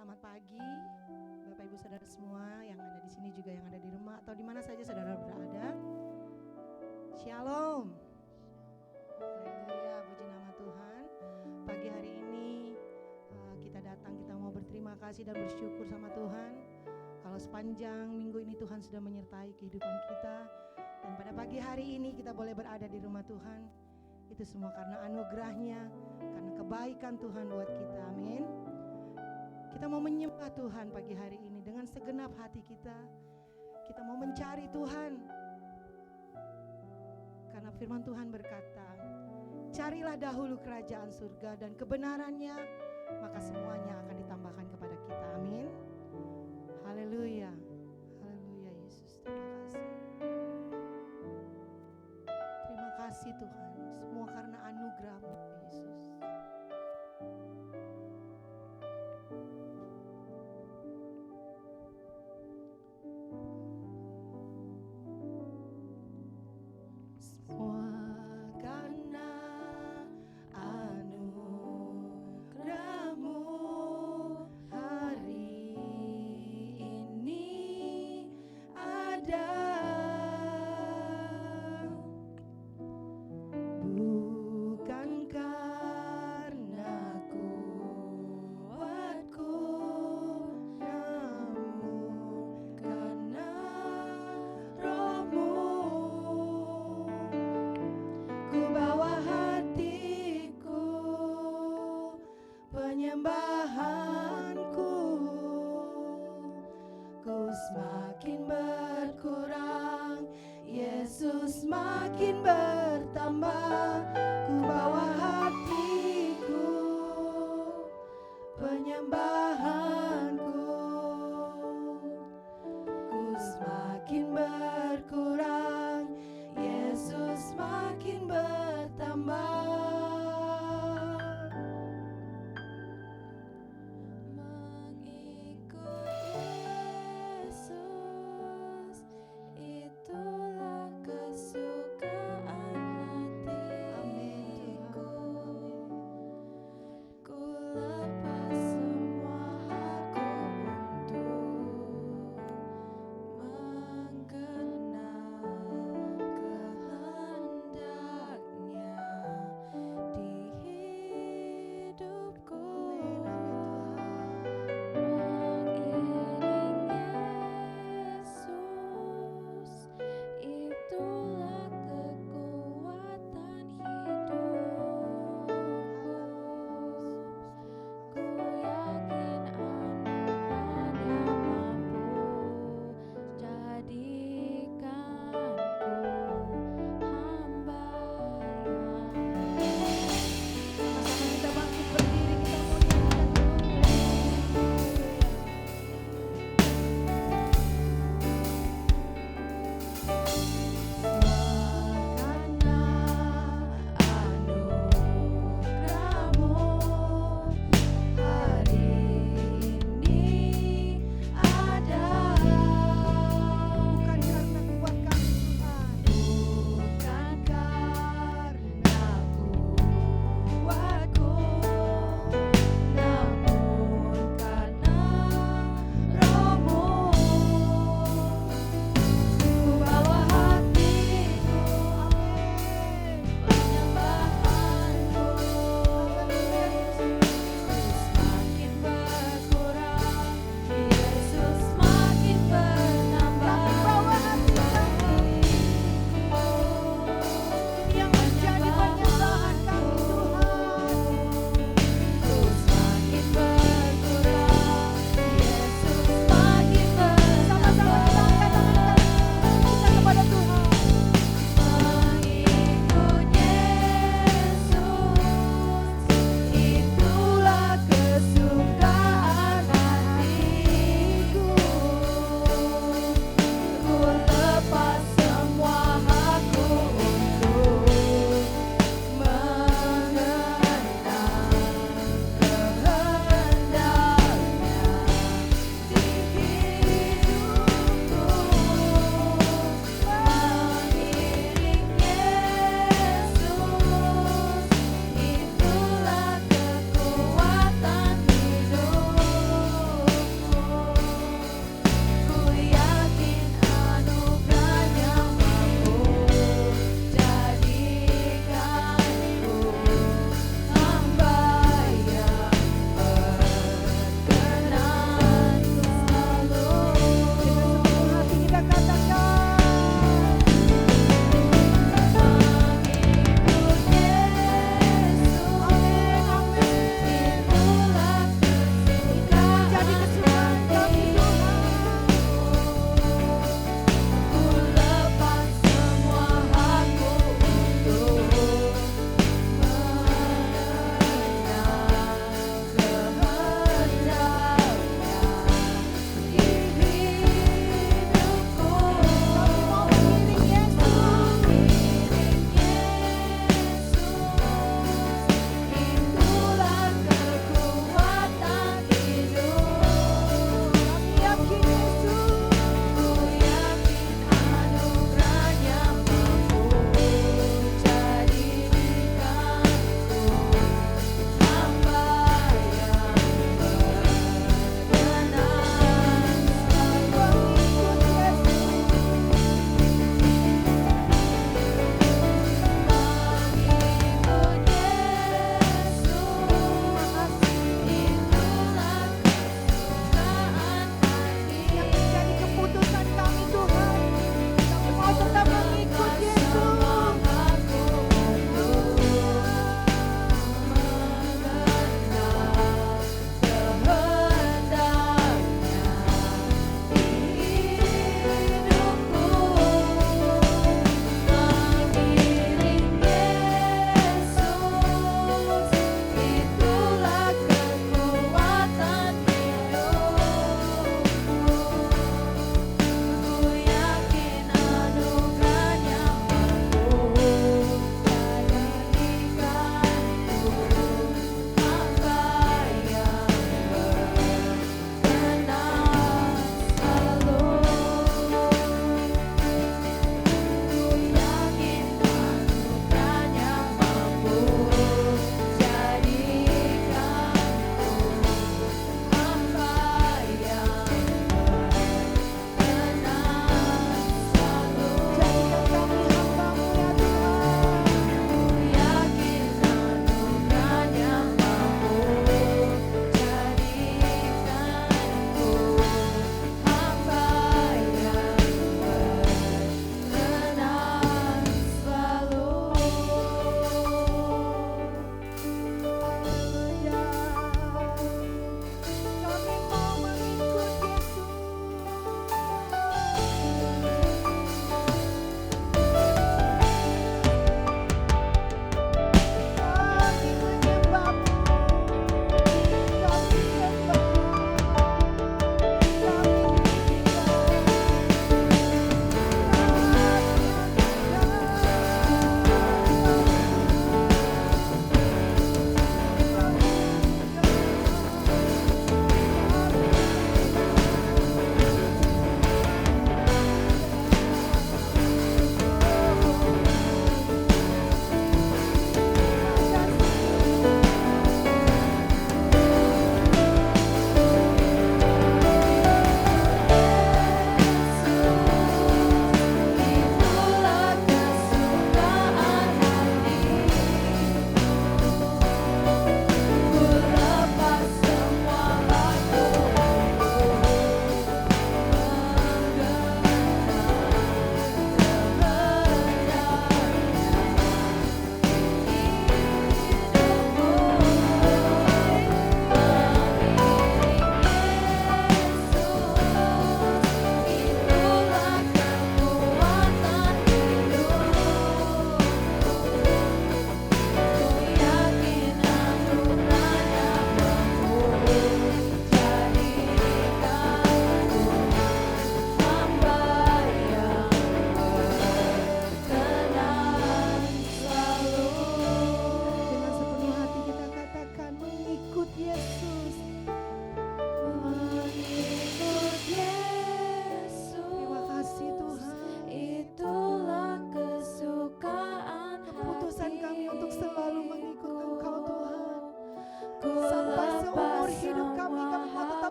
Selamat pagi, Bapak Ibu Saudara semua yang ada di sini juga yang ada di rumah atau di mana saja saudara berada. Shalom. Haleluya, puji nama Tuhan. Pagi hari ini kita datang, kita mau berterima kasih dan bersyukur sama Tuhan. Kalau sepanjang minggu ini Tuhan sudah menyertai kehidupan kita, dan pada pagi hari ini kita boleh berada di rumah Tuhan. Itu semua karena anugerahnya, karena kebaikan Tuhan buat kita. Amin. Kita mau menyembah Tuhan pagi hari ini dengan segenap hati kita. Kita mau mencari Tuhan. Karena firman Tuhan berkata, carilah dahulu kerajaan surga dan kebenarannya, maka semuanya akan ditambahkan kepada kita. Amin. Haleluya. Haleluya Yesus. Terima kasih. Terima kasih Tuhan. Semua karena anugerah-Mu Yesus. Lepas semua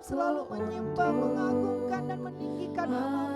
tetap selalu menyembah, mengagungkan dan meninggikan nama-Mu,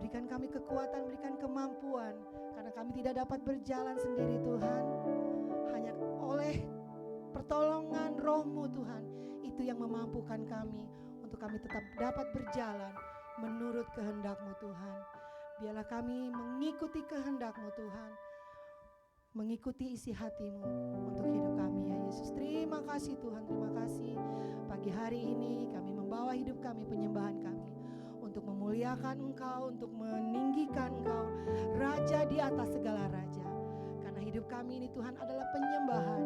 Berikan kami kekuatan, berikan kemampuan, karena kami tidak dapat berjalan sendiri Tuhan. Hanya oleh pertolongan Roh-Mu Tuhan, itu yang memampukan kami untuk kami tetap dapat berjalan menurut kehendak-Mu Tuhan. Biarlah kami mengikuti kehendak-Mu Tuhan, mengikuti isi hati-Mu untuk hidup kami ya Yesus. Terima kasih Tuhan, terima kasih. Pagi hari ini kami membawa hidup kami, penyembahan kami, untuk memuliakan Engkau, untuk meninggikan Engkau, Raja di atas segala raja. Karena hidup kami ini Tuhan adalah penyembahan.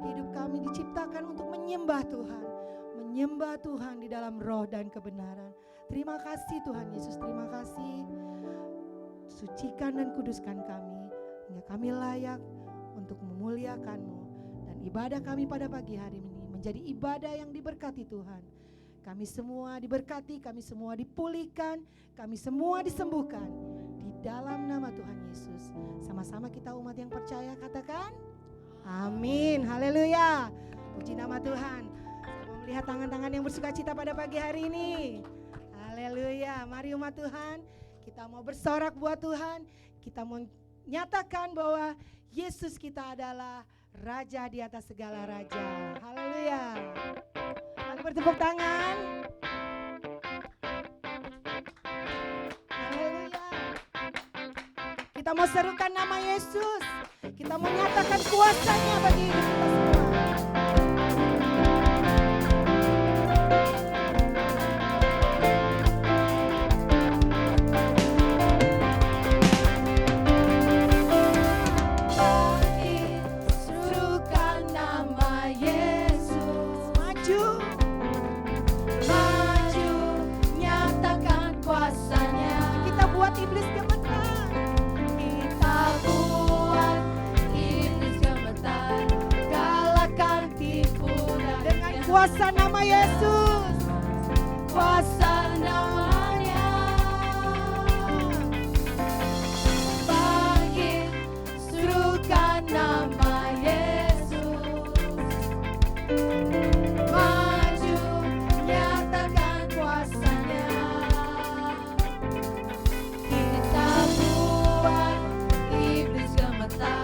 Hidup kami diciptakan untuk menyembah Tuhan, menyembah Tuhan di dalam roh dan kebenaran. Terima kasih Tuhan Yesus, terima kasih. Sucikan dan kuduskan kami, hingga kami layak untuk memuliakan-Mu. Dan ibadah kami pada pagi hari ini menjadi ibadah yang diberkati Tuhan. Kami semua diberkati, kami semua dipulihkan, kami semua disembuhkan di dalam nama Tuhan Yesus. Sama-sama kita umat yang percaya katakan amin, haleluya. Puji nama Tuhan. Saya mau melihat tangan-tangan yang bersuka cita pada pagi hari ini. Haleluya. Mari umat Tuhan, kita mau bersorak buat Tuhan. Kita mau nyatakan bahwa Yesus kita adalah Raja di atas segala raja. Haleluya. Mari bertepuk tangan. Haleluya. Kita mau serukan nama Yesus. Kita mau nyatakan kuasanya bagi hidup kita semua. Kuasa nama Yesus, kuasa namanya, bangkit serukan nama Yesus, maju nyatakan kuasanya, kita buat iblis gemetar.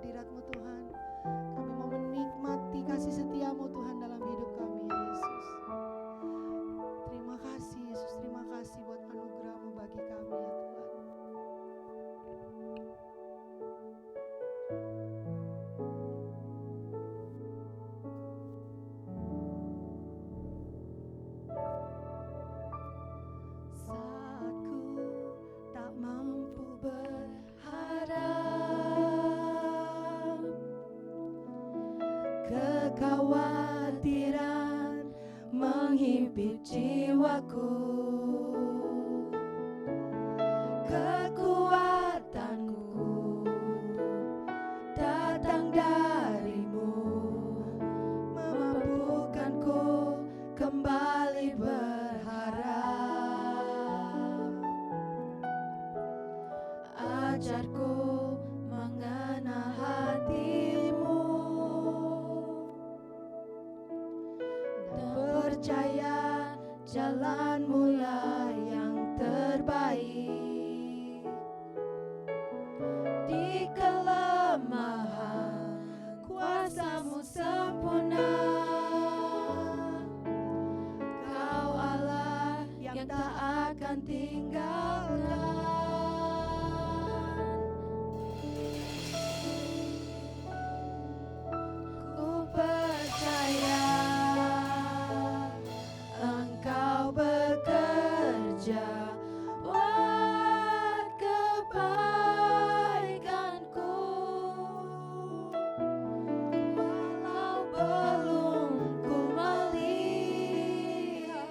hadirat-Mu Tuhan. Kami mau menikmati kasih setia-Mu Tuhan dalam hidup kami ya Yesus. Terima kasih Yesus, terima kasih buat anugerah-Mu bagi kami ya Tuhan. Saat ku tak mampu berharap, kekhawatiran menghimpit jiwaku, kekuatanku datang darimu, memampukanku kembali berharap. Ajarku mengenal hati-Mu dan percaya jalan-Mu lah yang terbaik. Di kelemahan kuasa-Mu sempurna, Kau Allah yang tak akan tinggalkan. Ku percaya Engkau bekerja buat kebaikanku, walau belum ku melihat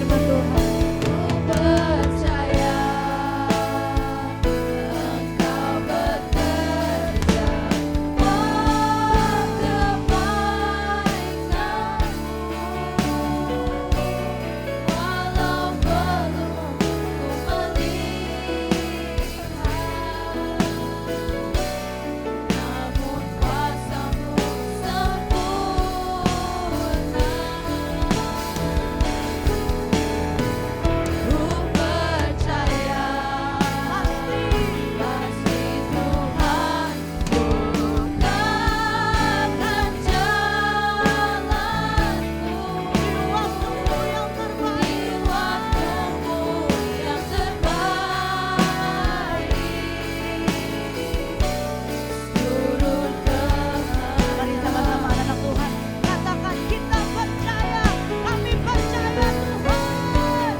firman Tuhan. Percaya Engkau bekerja buat kebaikanmu, walau belum ku melihat, namun kuasa-Mu sempurna. Ku percaya pasti Tuhan bukakan jalanmu di waktumu yang terbaik. Turun kehendak. Mari sama-sama anak Tuhan katakan, kita percaya, kami percaya Tuhan.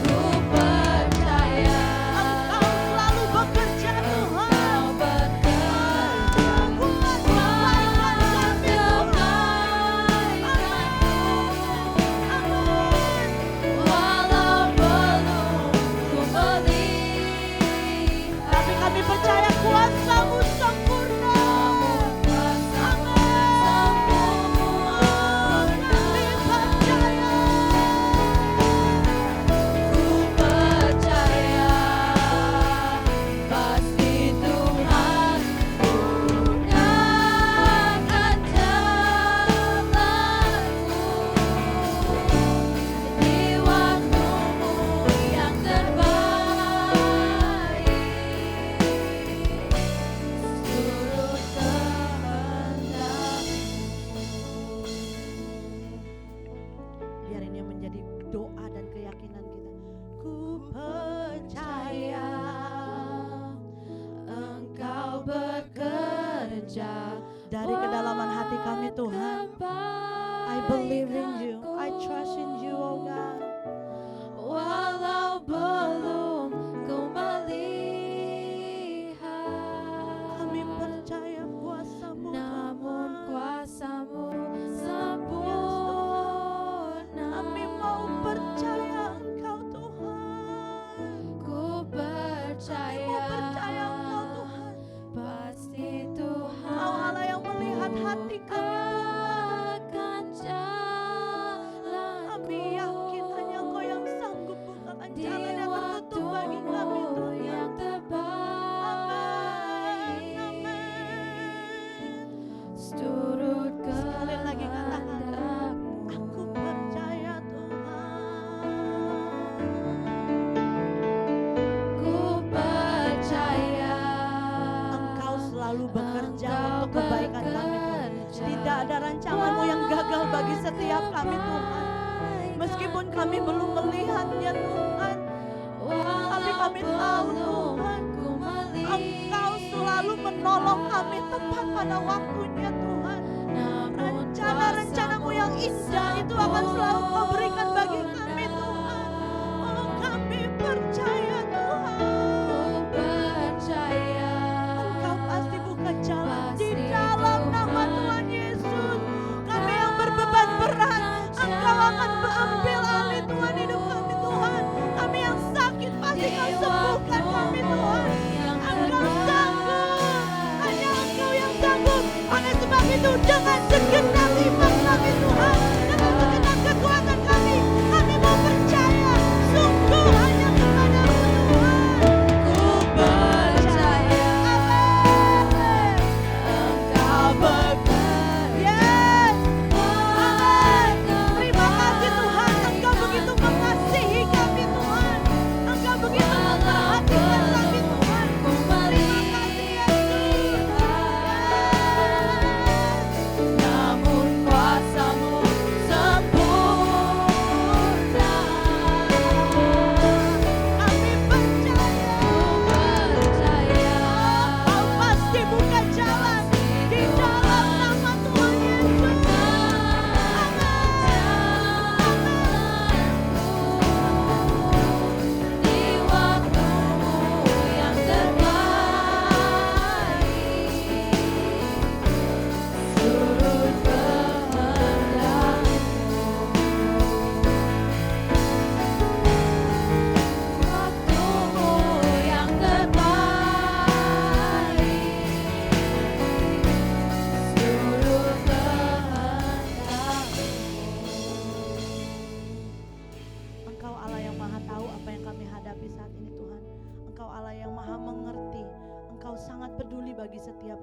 Ku percaya Engkau selalu bekerja Tuhan. Engkau bekerja Buat kebaikan kami Tuhan. walau belum ku melihat, Tapi kami percaya kuasa-Mu sempurna. kuasa-Mu sempurna. Ku percaya pasti Tuhan bukakan jalanmu di waktumu yang terbaik. Turut kehendakmu. Biar ini menjadi doa dan keyakinan kita. Ku percaya Engkau bekerja dari kedalaman hati kami Tuhan. I believe in you. I trust in you, oh God. walau belum ku melihat, Kami percaya kuasa-Mu namun Tuhan. kuasa-Mu sempurna. Kami mau percaya Engkau Tuhan. Ku percaya Mau percaya Engkau Tuhan. pasti Engkau Tuhan Allah yang melihat hati kami Tuhan. bukakan jalanku. Kami yakin hanya Engkau yang sanggup bukakan Di jalan yang tertutup bagi kami waktumu Tuhan. yang terbaik. Amin. Turut Sekali lagi katakan, kehendakmu. aku percaya Tuhan. Ku percaya Engkau selalu bekerja Engkau untuk kebaikan kami Tuhan. bekerja Tidak ada rancangan-Mu yang gagal bagi setiap kami Tuhan. Meskipun kami belum melihatnya Tuhan, tapi kami tahu Tuhan, Engkau selalu menolong kami tepat pada waktunya Tuhan. Rencana-rencana-Mu yang indah itu akan selalu Kau berikan bagi kami Tuhan. Oh, kami percaya Tuhan. Ku percaya Engkau pasti buka jalan di Pasti dalam nama Tuhan Tuhan Yesus. Kami yang berbeban berat, Engkau akan ambil alih Tuhan hidup kami Tuhan. Kami yang sakit pasti Kau sembuhkan kami Tuhan. Engkau sanggup, hanya Engkau yang sanggup. Oleh sebab itu dengan segenap iman kami Tuhan, dengan segenap kekuatan kami mau percaya sungguh hanya kepada-Mu Tuhan. Ku percaya Amin. Engkau bekerja Yes. buat Terima kasih Tuhan, Engkau begitu mengasihi kami Tuhan. Engkau begitu memperhatikan kami Tuhan. Ku Terima kasih Yesus.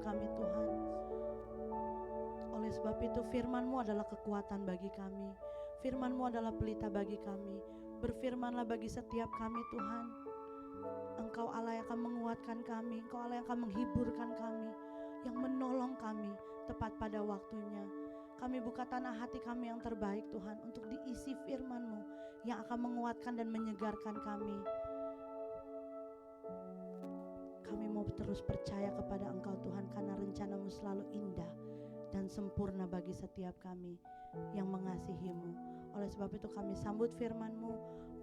kami Tuhan. Oleh sebab itu firman-Mu adalah kekuatan bagi kami. Firman-Mu adalah pelita bagi kami. Berfirmanlah bagi setiap kami Tuhan. Engkau Allah yang akan menguatkan kami, Engkau Allah yang akan menghiburkan kami, yang menolong kami tepat pada waktunya. Kami buka tanah hati kami yang terbaik Tuhan untuk diisi firman-Mu yang akan menguatkan dan menyegarkan kami. Kami mau terus percaya kepada Engkau Tuhan, karena rencana-Mu selalu indah dan sempurna bagi setiap kami yang mengasihi-Mu. Oleh sebab itu kami sambut firman-Mu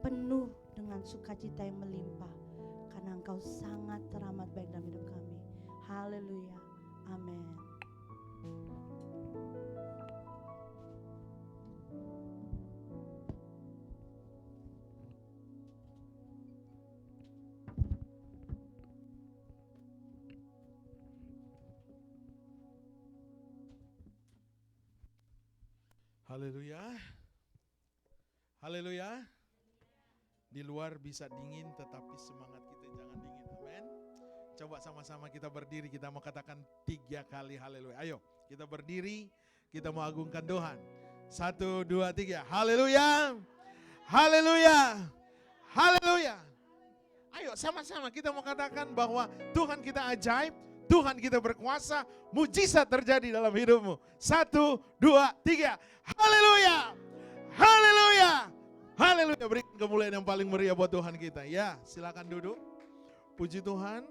penuh dengan sukacita yang melimpah, karena Engkau sangat teramat baik dalam hidup kami. Haleluya, amin. Haleluya. Haleluya. Di luar bisa dingin tetapi semangat kita jangan dingin. Amin. Coba sama-sama kita berdiri, kita mau katakan 3 kali haleluya. Ayo, kita berdiri, kita mau agungkan Tuhan. 1, 2, 3. Haleluya. Haleluya. Haleluya. Ayo sama-sama kita mau katakan bahwa Tuhan kita ajaib, Tuhan kita berkuasa, mujizat terjadi dalam hidupmu. 1, 2, 3. Haleluya. Haleluya. Haleluya. Berikan kemuliaan yang paling meriah buat Tuhan kita. Ya, silakan duduk. Puji Tuhan.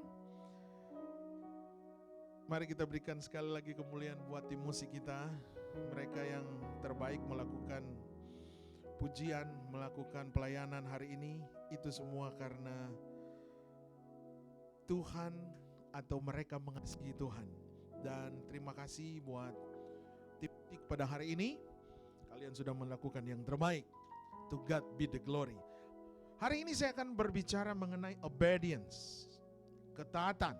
Mari kita berikan sekali lagi kemuliaan buat tim musik kita. Mereka yang terbaik melakukan pujian, melakukan pelayanan hari ini. Itu semua karena Tuhan atau mereka mengasihi Tuhan. Dan terima kasih buat tim pada hari ini. Kalian sudah melakukan yang terbaik. To God be the glory. Hari ini saya akan berbicara mengenai obedience, ketaatan.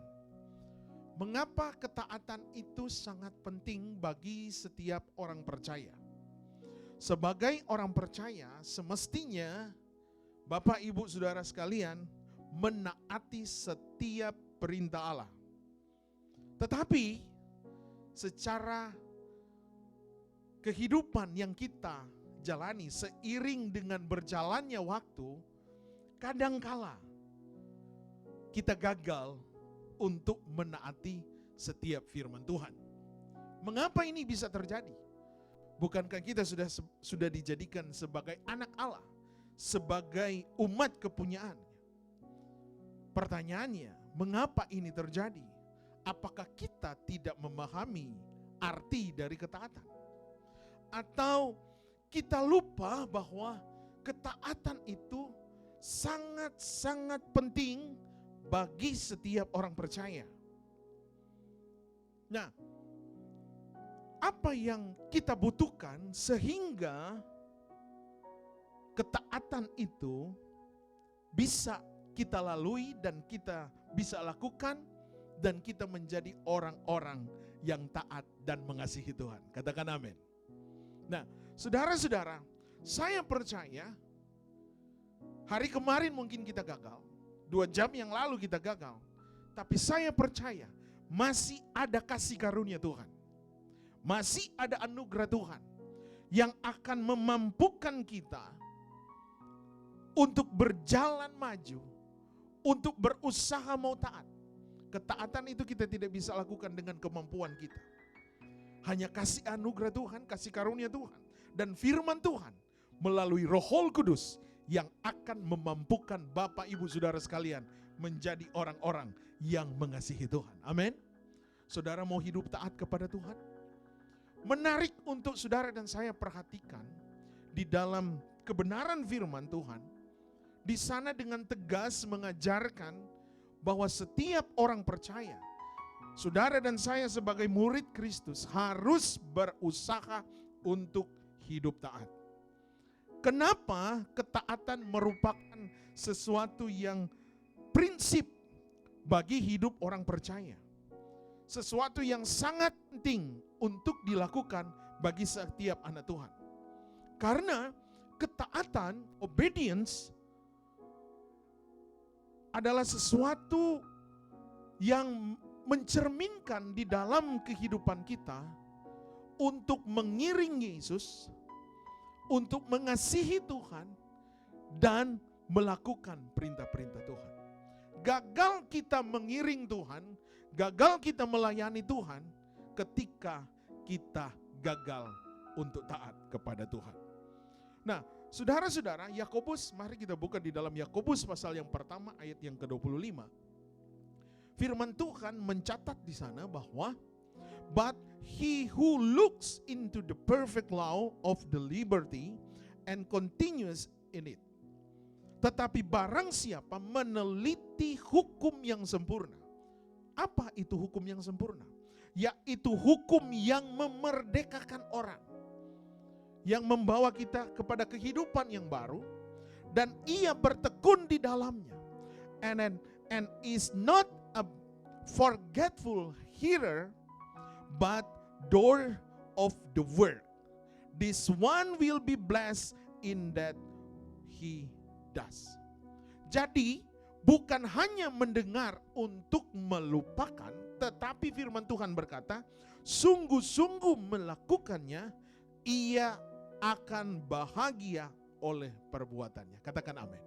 Mengapa ketaatan itu sangat penting bagi setiap orang percaya? Sebagai orang percaya, semestinya Bapak, Ibu, Saudara sekalian menaati setiap perintah Allah. Tetapi secara kehidupan yang kita jalani seiring dengan berjalannya waktu, kadangkala kita gagal untuk menaati setiap firman Tuhan. Mengapa ini bisa terjadi? Bukankah kita sudah dijadikan sebagai anak Allah, sebagai umat kepunyaan? Pertanyaannya, mengapa ini terjadi? Apakah kita tidak memahami arti dari ketaatan? Atau kita lupa bahwa ketaatan itu sangat-sangat penting bagi setiap orang percaya. Nah, apa yang kita butuhkan sehingga ketaatan itu bisa kita lalui dan kita bisa lakukan dan kita menjadi orang-orang yang taat dan mengasihi Tuhan. Katakan amin. Nah, saudara-saudara, saya percaya hari kemarin mungkin kita gagal, 2 jam yang lalu kita gagal, tapi saya percaya masih ada kasih karunia Tuhan, masih ada anugerah Tuhan yang akan memampukan kita untuk berjalan maju, untuk berusaha mau taat. Ketaatan itu kita tidak bisa lakukan dengan kemampuan kita. Hanya kasih anugerah Tuhan, kasih karunia Tuhan, dan firman Tuhan melalui Roh Kudus yang akan memampukan Bapak, Ibu, Saudara sekalian menjadi orang-orang yang mengasihi Tuhan. Amin. Saudara mau hidup taat kepada Tuhan? Menarik untuk saudara dan saya perhatikan di dalam kebenaran firman Tuhan. Di sana dengan tegas mengajarkan bahwa setiap orang percaya, saudara dan saya sebagai murid Kristus harus berusaha untuk hidup taat. Kenapa ketaatan merupakan sesuatu yang prinsip bagi hidup orang percaya? Sesuatu yang sangat penting untuk dilakukan bagi setiap anak Tuhan. Karena ketaatan, obedience, adalah sesuatu yang mencerminkan di dalam kehidupan kita untuk mengiringi Yesus, untuk mengasihi Tuhan, dan melakukan perintah-perintah Tuhan. Gagal kita mengiring Tuhan, gagal kita melayani Tuhan ketika kita gagal untuk taat kepada Tuhan. Nah, saudara-saudara, Yakobus, mari kita buka di dalam Yakobus pasal yang pertama ayat yang ke-25. Firman Tuhan mencatat di sana bahwa but he who looks into the perfect law of the liberty and continues in it. Tetapi barang siapa meneliti hukum yang sempurna. Apa itu hukum yang sempurna? Yaitu hukum yang memerdekakan orang, yang membawa kita kepada kehidupan yang baru, dan ia bertekun di dalamnya. And is not a forgetful hearer, but doer of the word. This one will be blessed in that he does. Jadi bukan hanya mendengar untuk melupakan, tetapi firman Tuhan berkata, sungguh-sungguh melakukannya, ia akan bahagia oleh perbuatannya. Katakan amin.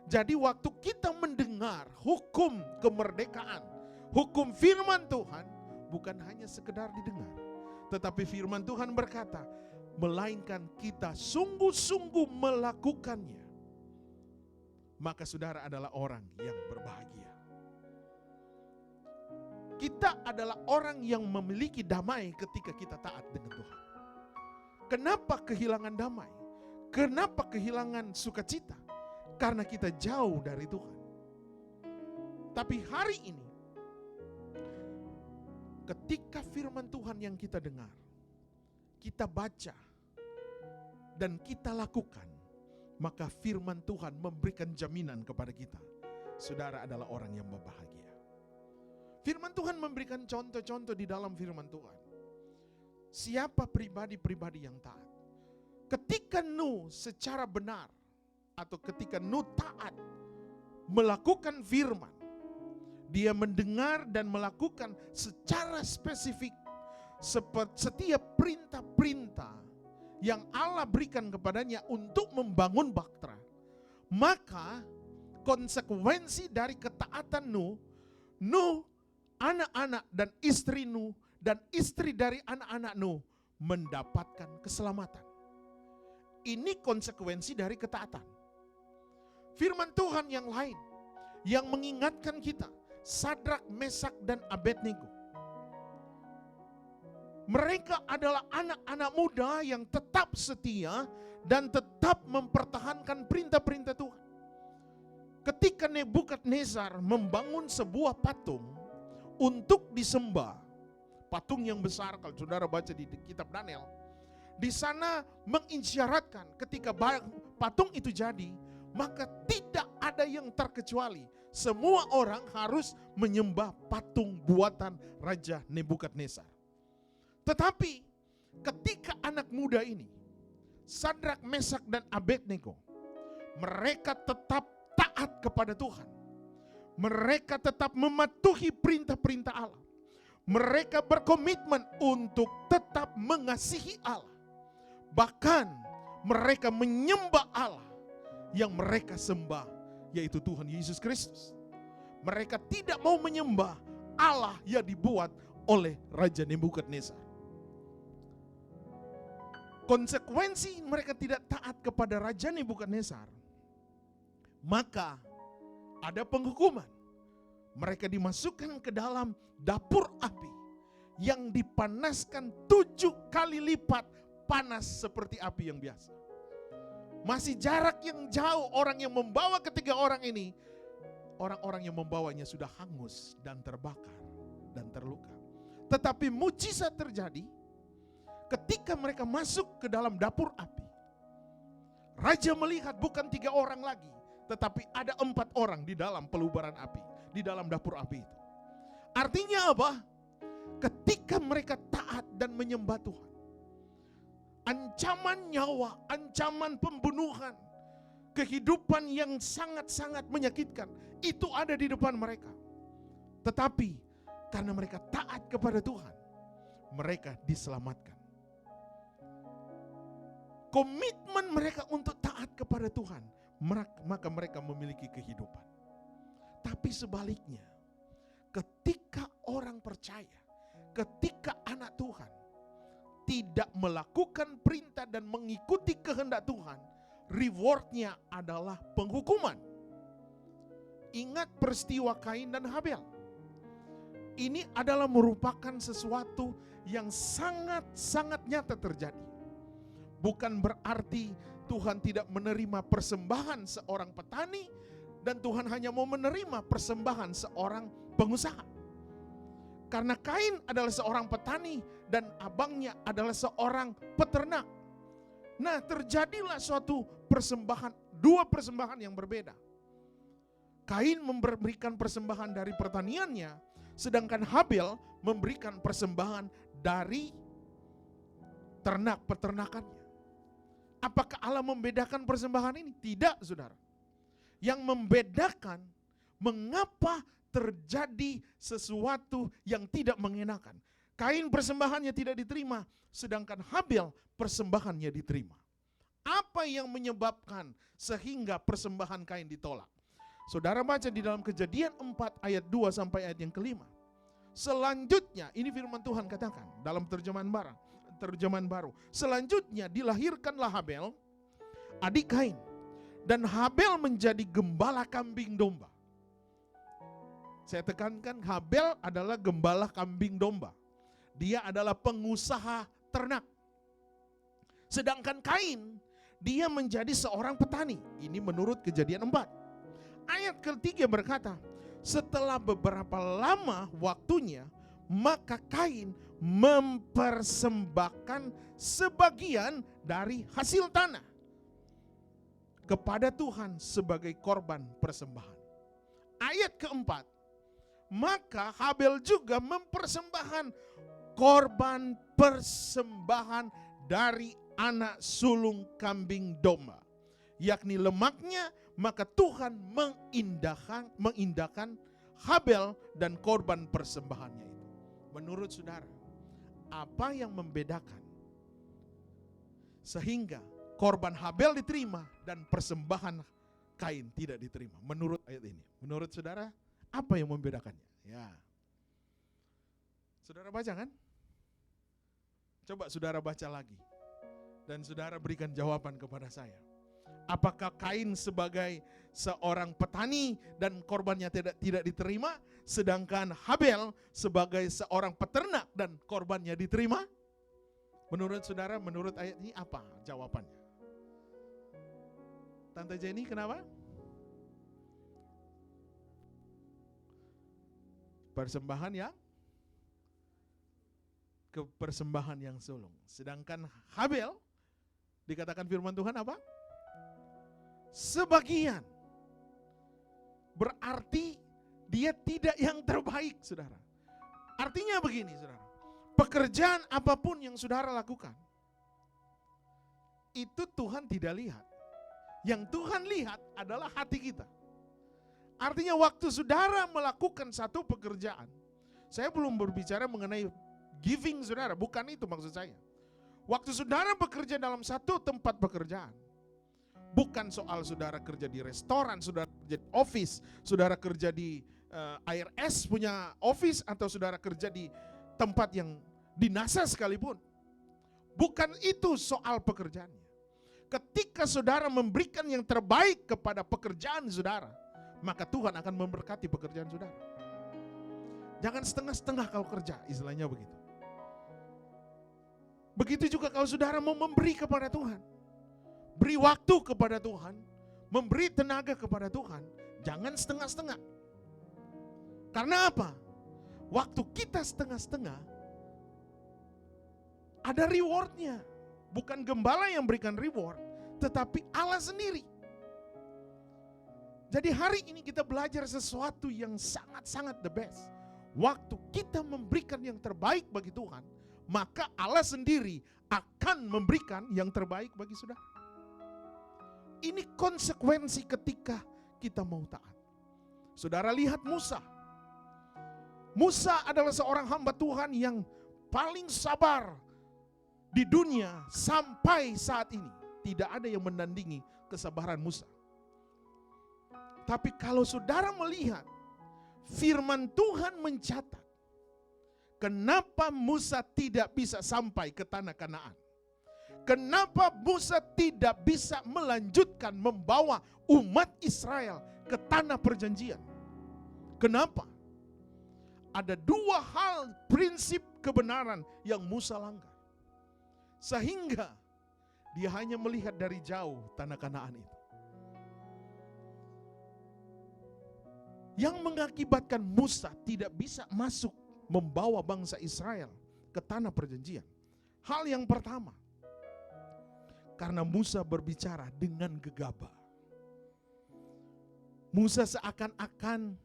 Jadi waktu kita mendengar hukum kemerdekaan, hukum firman Tuhan, bukan hanya sekedar didengar, tetapi firman Tuhan berkata, melainkan kita sungguh-sungguh melakukannya, maka saudara adalah orang yang berbahagia. Kita adalah orang yang memiliki damai ketika kita taat dengan Tuhan. Kenapa kehilangan damai? Kenapa kehilangan sukacita? Karena kita jauh dari Tuhan. Tapi hari ini, ketika firman Tuhan yang kita dengar, kita baca, dan kita lakukan, maka firman Tuhan memberikan jaminan kepada kita. Saudara adalah orang yang berbahagia. Firman Tuhan memberikan contoh-contoh di dalam firman Tuhan. Siapa pribadi-pribadi yang taat? Ketika Nuh secara benar, atau ketika Nuh taat melakukan firman, dia mendengar dan melakukan secara spesifik setiap perintah-perintah yang Allah berikan kepadanya untuk membangun bahtera, maka konsekuensi dari ketaatan Nuh, anak-anak dan istri Nuh, dan istri dari anak-anak Nuh mendapatkan keselamatan. Ini konsekuensi dari ketaatan. Firman Tuhan yang lain yang mengingatkan kita, Sadrak, Mesak, dan Abednego. Mereka adalah anak-anak muda yang tetap setia dan tetap mempertahankan perintah-perintah Tuhan. Ketika Nebukadnezar membangun sebuah patung untuk disembah, patung yang besar, kalau saudara baca di kitab Daniel, di sana mengisyaratkan ketika patung itu jadi, maka tidak ada yang terkecuali. Semua orang harus menyembah patung buatan Raja Nebukadnezar. Tetapi ketika anak muda ini, Sadrak, Mesak, dan Abednego, mereka tetap taat kepada Tuhan. Mereka tetap mematuhi perintah-perintah Allah. Mereka berkomitmen untuk tetap mengasihi Allah. Bahkan mereka menyembah Allah yang mereka sembah, yaitu Tuhan Yesus Kristus. Mereka tidak mau menyembah Allah yang dibuat oleh Raja Nebukadnezar. Konsekuensi mereka tidak taat kepada Raja Nebukadnezar, maka ada penghukuman. Mereka dimasukkan ke dalam dapur api yang dipanaskan 7 kali lipat panas seperti api yang biasa. Masih jarak yang jauh, orang yang membawa ketiga orang ini, orang-orang yang membawanya sudah hangus dan terbakar dan terluka. Tetapi mujizat terjadi ketika mereka masuk ke dalam dapur api. Raja melihat bukan 3 orang lagi, tetapi ada 4 orang di dalam pelubaran api, di dalam dapur api itu. Artinya apa? Ketika mereka taat dan menyembah Tuhan, ancaman nyawa, ancaman pembunuhan, kehidupan yang sangat-sangat menyakitkan, itu ada di depan mereka. Tetapi karena mereka taat kepada Tuhan, mereka diselamatkan. Komitmen mereka untuk taat kepada Tuhan, maka mereka memiliki kehidupan. Tapi sebaliknya, ketika orang percaya, ketika anak Tuhan tidak melakukan perintah dan mengikuti kehendak Tuhan, rewardnya adalah penghukuman. Ingat peristiwa Kain dan Habel. Ini adalah merupakan sesuatu yang sangat-sangat nyata terjadi. Bukan berarti Tuhan tidak menerima persembahan seorang petani dan Tuhan hanya mau menerima persembahan seorang pengusaha. Karena Kain adalah seorang petani dan abangnya adalah seorang peternak. Nah, terjadilah suatu persembahan, dua persembahan yang berbeda. Kain memberikan persembahan dari pertaniannya, sedangkan Habel memberikan persembahan dari ternak peternakannya. Apakah Allah membedakan persembahan ini? Tidak, saudara. Yang membedakan mengapa terjadi sesuatu yang tidak mengenakan. Kain persembahannya tidak diterima, sedangkan Habel persembahannya diterima. Apa yang menyebabkan sehingga persembahan Kain ditolak? Saudara baca di dalam Kejadian 4 ayat 2 sampai ayat yang ke-5. Selanjutnya, ini firman Tuhan katakan dalam terjemahan baru. Selanjutnya dilahirkanlah Habel, adik Kain. Dan Habel menjadi gembala kambing domba. Saya tekankan, Habel adalah gembala kambing domba. Dia adalah pengusaha ternak. Sedangkan Kain, dia menjadi seorang petani. Ini menurut Kejadian 4. Ayat ketiga berkata, setelah beberapa lama waktunya, maka Kain mempersembahkan sebagian dari hasil tanah kepada Tuhan sebagai korban persembahan. Ayat keempat, maka Habel juga mempersembahkan korban persembahan dari anak sulung kambing domba, yakni lemaknya. Maka Tuhan mengindahkan Habel dan korban persembahannya itu. Menurut saudara, apa yang membedakan sehingga korban Habel diterima dan persembahan Kain tidak diterima? Menurut ayat ini, menurut saudara, apa yang membedakannya? Ya, saudara baca kan? Coba saudara baca lagi dan saudara berikan jawaban kepada saya. Apakah Kain sebagai seorang petani dan korbannya tidak diterima, sedangkan Habel sebagai seorang peternak dan korbannya diterima? Menurut saudara, menurut ayat ini apa jawabannya? Tante Jenny, kenapa? Persembahan yang sulung. Sedangkan Habel dikatakan firman Tuhan apa? Sebagian. Berarti dia tidak yang terbaik, saudara. Artinya begini, saudara. Pekerjaan apapun yang saudara lakukan, itu Tuhan tidak lihat. Yang Tuhan lihat adalah hati kita. Artinya waktu saudara melakukan satu pekerjaan, saya belum berbicara mengenai giving saudara, bukan itu maksud saya. Waktu saudara bekerja dalam satu tempat pekerjaan, bukan soal saudara kerja di restoran, saudara kerja di office, saudara kerja di ARS punya office, atau saudara kerja di tempat yang di NASA sekalipun. Bukan itu soal pekerjaannya. Ketika saudara memberikan yang terbaik kepada pekerjaan saudara, maka Tuhan akan memberkati pekerjaan saudara. Jangan setengah-setengah kalau kerja, istilahnya begitu. Begitu juga kalau saudara mau memberi kepada Tuhan. Beri waktu kepada Tuhan, memberi tenaga kepada Tuhan, jangan setengah-setengah. Karena apa? Waktu kita setengah-setengah, ada rewardnya. Bukan gembala yang berikan reward, tetapi Allah sendiri. Jadi hari ini kita belajar sesuatu yang sangat-sangat the best. Waktu kita memberikan yang terbaik bagi Tuhan, maka Allah sendiri akan memberikan yang terbaik bagi saudara. Ini konsekuensi ketika kita mau taat. Saudara lihat Musa. Musa adalah seorang hamba Tuhan yang paling sabar di dunia sampai saat ini. Tidak ada yang menandingi kesabaran Musa. Tapi kalau saudara melihat firman Tuhan mencatat, kenapa Musa tidak bisa sampai ke tanah Kanaan? Kenapa Musa tidak bisa melanjutkan membawa umat Israel ke tanah perjanjian? Kenapa? Ada dua hal prinsip kebenaran yang Musa langgar. Sehingga dia hanya melihat dari jauh tanah Kanaan itu. Yang mengakibatkan Musa tidak bisa masuk membawa bangsa Israel ke tanah perjanjian. Hal yang pertama, karena Musa berbicara dengan gegabah. Musa seakan-akan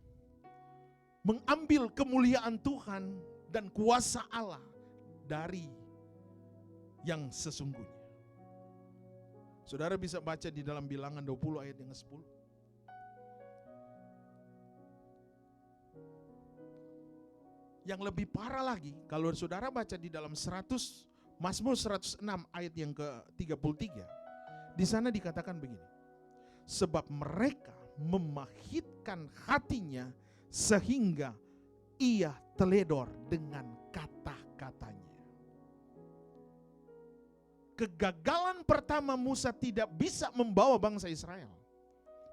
mengambil kemuliaan Tuhan dan kuasa Allah dari yang sesungguhnya. Saudara bisa baca di dalam Bilangan 20 ayat yang ke-10. Yang lebih parah lagi, kalau saudara baca di dalam Mazmur 106 ayat yang ke-33, di sana dikatakan begini. Sebab mereka memahitkan hatinya sehingga ia teledor dengan kata-katanya. Kegagalan pertama Musa tidak bisa membawa bangsa Israel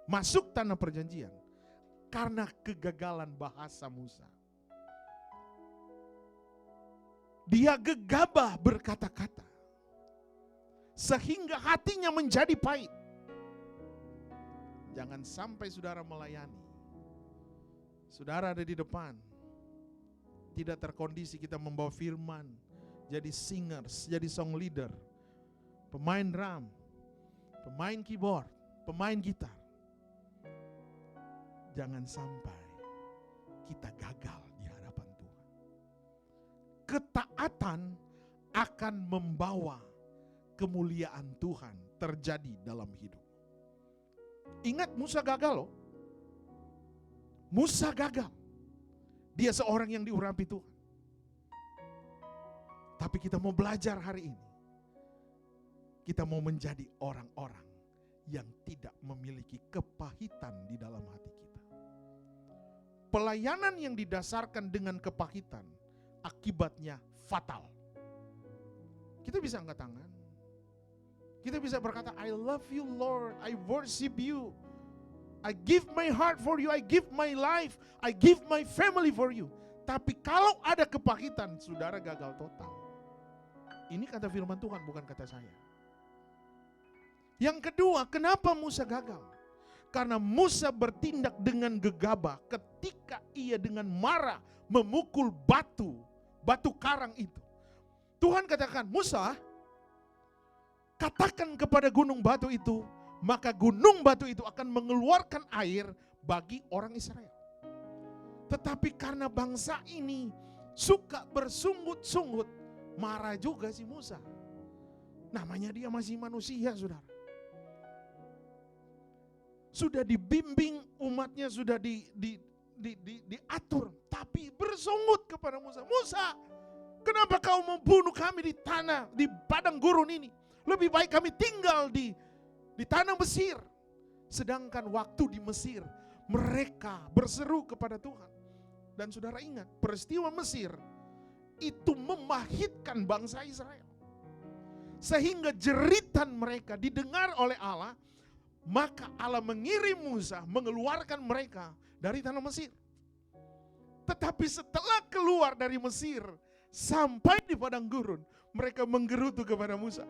masuk tanah perjanjian karena kegagalan bahasa Musa. Dia gegabah berkata-kata sehingga hatinya menjadi pahit. Jangan sampai saudara melayani, saudara ada di depan, tidak terkondisi kita membawa firman, jadi singers, jadi song leader, pemain drum, pemain keyboard, pemain gitar. Jangan sampai kita gagal di hadapan Tuhan. Ketaatan akan membawa kemuliaan Tuhan terjadi dalam hidup. Ingat Musa gagal loh. Musa gagal. Dia seorang yang diurapi Tuhan. Tapi kita mau belajar hari ini. Kita mau menjadi orang-orang yang tidak memiliki kepahitan di dalam hati kita. Pelayanan yang didasarkan dengan kepahitan akibatnya fatal. Kita bisa angkat tangan. Kita bisa berkata, I love you Lord, I worship you. I give my heart for you, I give my life, I give my family for you. Tapi kalau ada kepahitan, saudara gagal total. Ini kata firman Tuhan, bukan kata saya. Yang kedua, kenapa Musa gagal? Karena Musa bertindak dengan gegabah ketika ia dengan marah memukul batu karang itu. Tuhan katakan, Musa, katakan kepada gunung batu itu, maka gunung batu itu akan mengeluarkan air bagi orang Israel. Tetapi karena bangsa ini suka bersungut-sungut, marah juga si Musa. Namanya dia masih manusia, saudara. Sudah dibimbing umatnya, sudah diatur, tapi bersungut kepada Musa. Musa, kenapa kau membunuh kami di tanah, di padang gurun ini? Lebih baik kami tinggal di tanah Mesir. Sedangkan waktu di Mesir, mereka berseru kepada Tuhan. Dan saudara ingat, peristiwa Mesir itu memahitkan bangsa Israel. Sehingga jeritan mereka didengar oleh Allah, maka Allah mengirim Musa mengeluarkan mereka dari tanah Mesir. Tetapi setelah keluar dari Mesir, sampai di padang gurun, mereka menggerutu kepada Musa.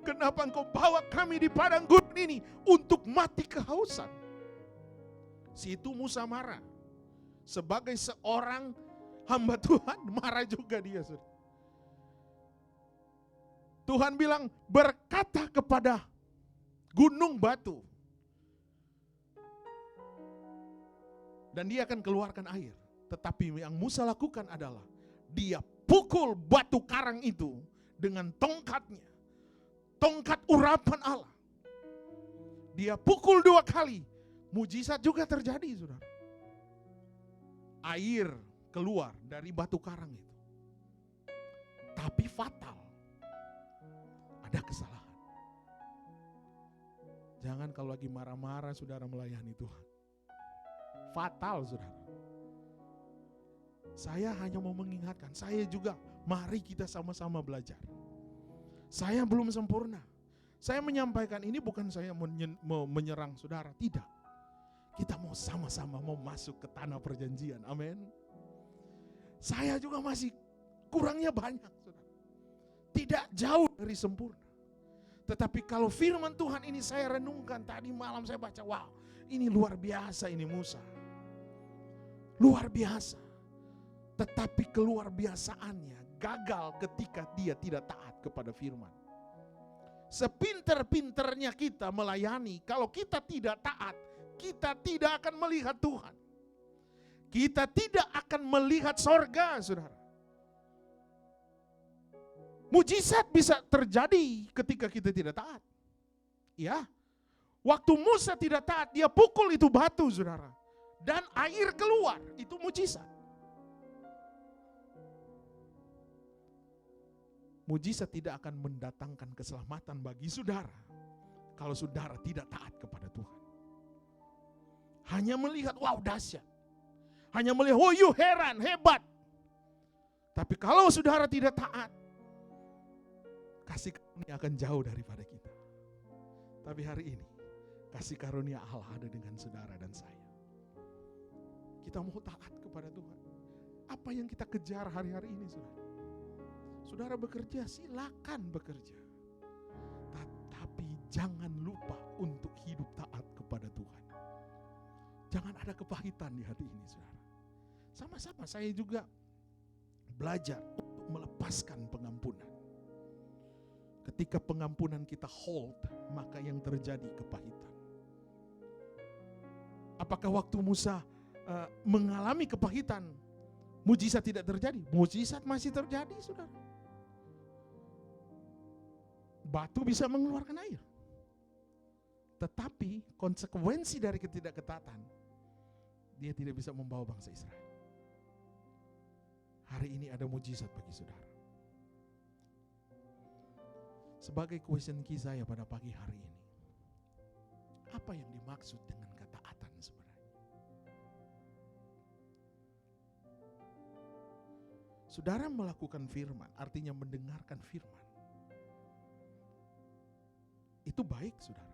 Kenapa engkau bawa kami di padang gurun ini untuk mati kehausan? Situ Musa marah. Sebagai seorang hamba Tuhan, marah juga dia. Tuhan bilang, berkata kepada gunung batu, dan dia akan keluarkan air. Tetapi yang Musa lakukan adalah, dia pukul batu karang itu dengan tongkatnya. Tongkat urapan Allah. Dia pukul 2 kali. Mujizat juga terjadi, saudara. Air keluar dari batu karang itu. Tapi fatal. Ada kesalahan. Jangan kalau lagi marah-marah saudara melayani Tuhan. Fatal saudara. Saya hanya mau mengingatkan, saya juga mari kita sama-sama belajar. Saya belum sempurna. Saya menyampaikan ini bukan saya mau menyerang saudara, tidak. Kita mau sama-sama mau masuk ke tanah perjanjian, amin. Saya juga masih kurangnya banyak saudara. Tidak jauh dari sempurna. Tetapi kalau firman Tuhan ini saya renungkan, tadi malam saya baca, wow, ini luar biasa ini Musa. Luar biasa. Tetapi keluar biasaannya gagal ketika dia tidak taat kepada firman. Sepinter-pinternya kita melayani, kalau kita tidak taat, kita tidak akan melihat Tuhan. Kita tidak akan melihat sorga, saudara. Mujizat bisa terjadi ketika kita tidak taat. Ya, waktu Musa tidak taat, dia pukul itu batu, saudara. Dan air keluar, itu mujizat. Mujizat tidak akan mendatangkan keselamatan bagi saudara kalau saudara tidak taat kepada Tuhan. Hanya melihat, wow dahsyat. Hanya melihat, oh you heran, hebat. Tapi kalau saudara tidak taat, kasih karunia akan jauh daripada kita. Tapi hari ini, kasih karunia Allah ada dengan saudara dan saya. Kita mau taat kepada Tuhan. Apa yang kita kejar hari-hari ini, saudara? Saudara bekerja, silakan bekerja. Tapi jangan lupa untuk hidup taat kepada Tuhan. Jangan ada kepahitan di hati ini, saudara. Sama-sama saya juga belajar untuk melepaskan pengampunan. Ketika pengampunan kita hold, maka yang terjadi kepahitan. Apakah waktu Musa mengalami kepahitan, mujizat tidak terjadi? Mujizat masih terjadi, saudara. Batu bisa mengeluarkan air. Tetapi konsekuensi dari ketidakketaatan, dia tidak bisa membawa bangsa Israel. Hari ini ada mujizat bagi saudara. Sebagai question key saya pada pagi hari ini, apa yang dimaksud dengan ketaatan sebenarnya? Saudara melakukan firman, artinya mendengarkan firman. Itu baik, saudara.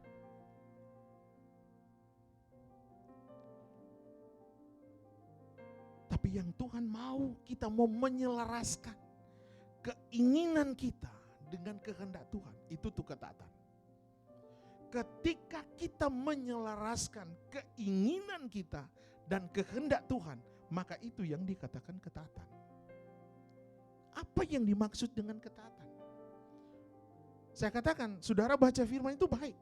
Tapi yang Tuhan mau, kita mau menyelaraskan keinginan kita dengan kehendak Tuhan. Itu tuh ketaatan. Ketika kita menyelaraskan keinginan kita dan kehendak Tuhan, maka itu yang dikatakan ketaatan. Apa yang dimaksud dengan ketaatan? Saya katakan, saudara baca firman itu baik.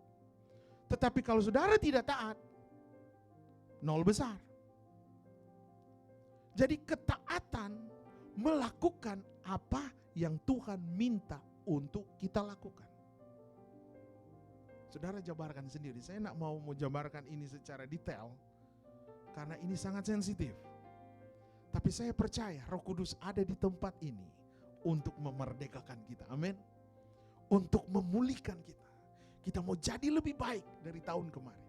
Tetapi kalau saudara tidak taat, nol besar. Jadi ketaatan melakukan apa yang Tuhan minta untuk kita lakukan. Saudara jabarkan sendiri. Saya tidak mau jabarkan ini secara detail, karena ini sangat sensitif. Tapi saya percaya Roh Kudus ada di tempat ini untuk memerdekakan kita. Amin. Untuk memulihkan kita. Kita mau jadi lebih baik dari tahun kemarin.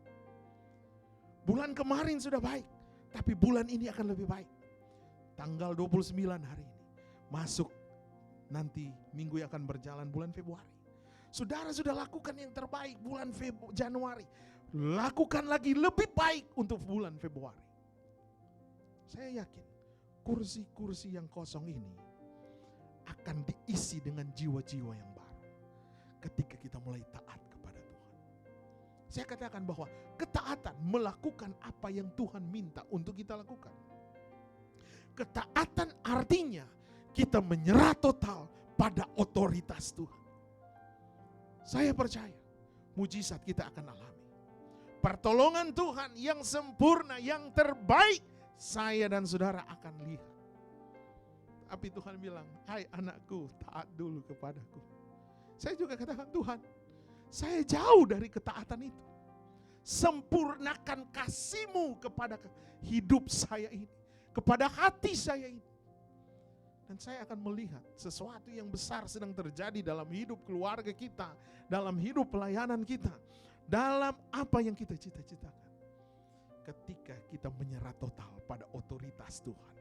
Bulan kemarin sudah baik, tapi bulan ini akan lebih baik. Tanggal 29 hari ini. Masuk nanti minggu yang akan berjalan bulan Februari. Saudara sudah lakukan yang terbaik bulan Januari. Lakukan lagi lebih baik untuk bulan Februari. Saya yakin kursi-kursi yang kosong ini akan diisi dengan jiwa-jiwa yang baru. Ketika kita mulai taat kepada Tuhan. Saya katakan bahwa ketaatan melakukan apa yang Tuhan minta untuk kita lakukan. Ketaatan artinya kita menyerah total pada otoritas Tuhan. Saya percaya mujizat kita akan alami. Pertolongan Tuhan yang sempurna, yang terbaik, saya dan saudara akan lihat. Tapi Tuhan bilang, hai anakku, taat dulu kepadaku. Saya juga katakan, Tuhan, saya jauh dari ketaatan itu. Sempurnakan kasih-Mu kepada hidup saya ini. kepada hati saya ini. Dan saya akan melihat sesuatu yang besar sedang terjadi dalam hidup keluarga kita, dalam hidup pelayanan kita, dalam apa yang kita cita-citakan. Ketika kita menyerah total pada otoritas Tuhan.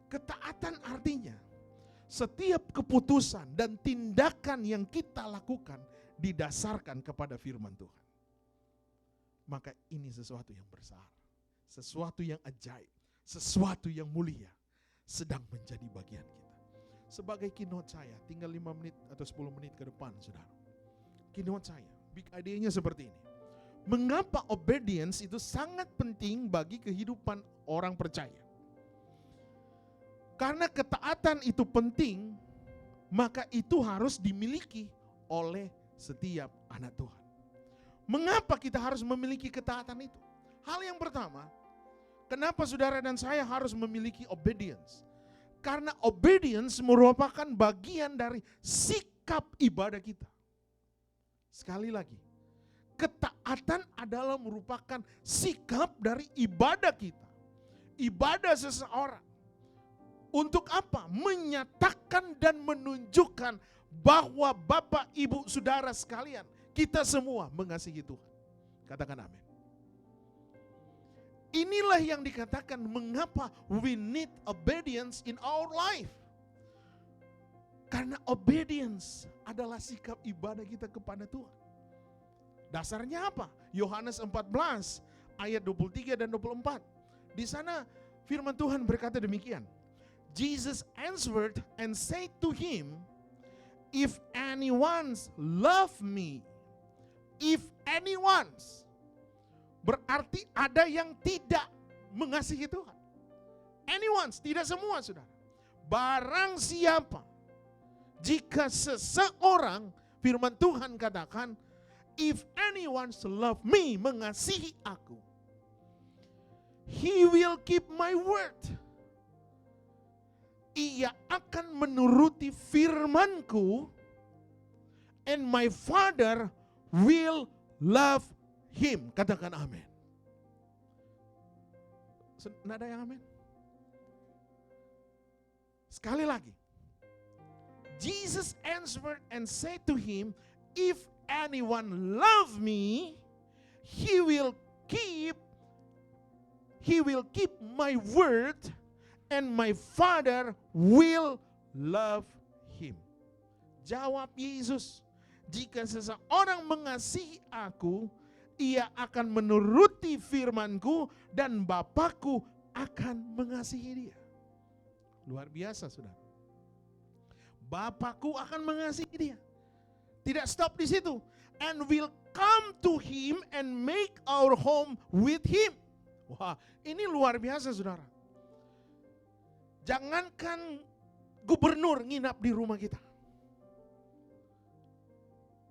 Ketaatan artinya setiap keputusan dan tindakan yang kita lakukan didasarkan kepada firman Tuhan. Maka ini sesuatu yang besar, sesuatu yang ajaib, sesuatu yang mulia sedang menjadi bagian kita. Sebagai keynote saya, tinggal 5 menit atau 10 menit ke depan, saudara. Keynote saya, big idea-nya seperti ini. Mengapa obedience itu sangat penting bagi kehidupan orang percaya? Karena ketaatan itu penting, maka itu harus dimiliki oleh setiap anak Tuhan. Mengapa kita harus memiliki ketaatan itu? Hal yang pertama, kenapa saudara dan saya harus memiliki obedience? Karena obedience merupakan bagian dari sikap ibadah kita. Sekali lagi, ketaatan adalah merupakan sikap dari ibadah kita. Ibadah seseorang. Untuk apa? Menyatakan dan menunjukkan bahwa Bapak, Ibu, Saudara sekalian, kita semua mengasihi Tuhan. Katakan amin. Inilah yang dikatakan mengapa we need obedience in our life. Karena obedience adalah sikap ibadah kita kepada Tuhan. Dasarnya apa? Yohanes 14 ayat 23 dan 24. Di sana firman Tuhan berkata demikian. Jesus answered and said to him, if anyone's love me, if anyone's, berarti ada yang tidak mengasihi Tuhan. Anyone's, tidak semua, saudara. Barang siapa, jika seseorang, firman Tuhan katakan, if anyone's love me, mengasihi aku, he will keep my word. Ia akan menuruti firmanku, and my Father will love him. Katakan amin. Nggak ada yang amin? Sekali lagi. Jesus answered and said to him, if anyone love me, he will keep my word, and my Father will love him. Jawab Yesus, jika seseorang mengasihi aku, ia akan menuruti firmanku, dan Bapakku akan mengasihi dia. Luar biasa, saudara. Bapakku akan mengasihi dia. Tidak stop di situ. And will come to him and make our home with him. Wah, ini luar biasa, saudara. Jangankan gubernur nginap di rumah kita.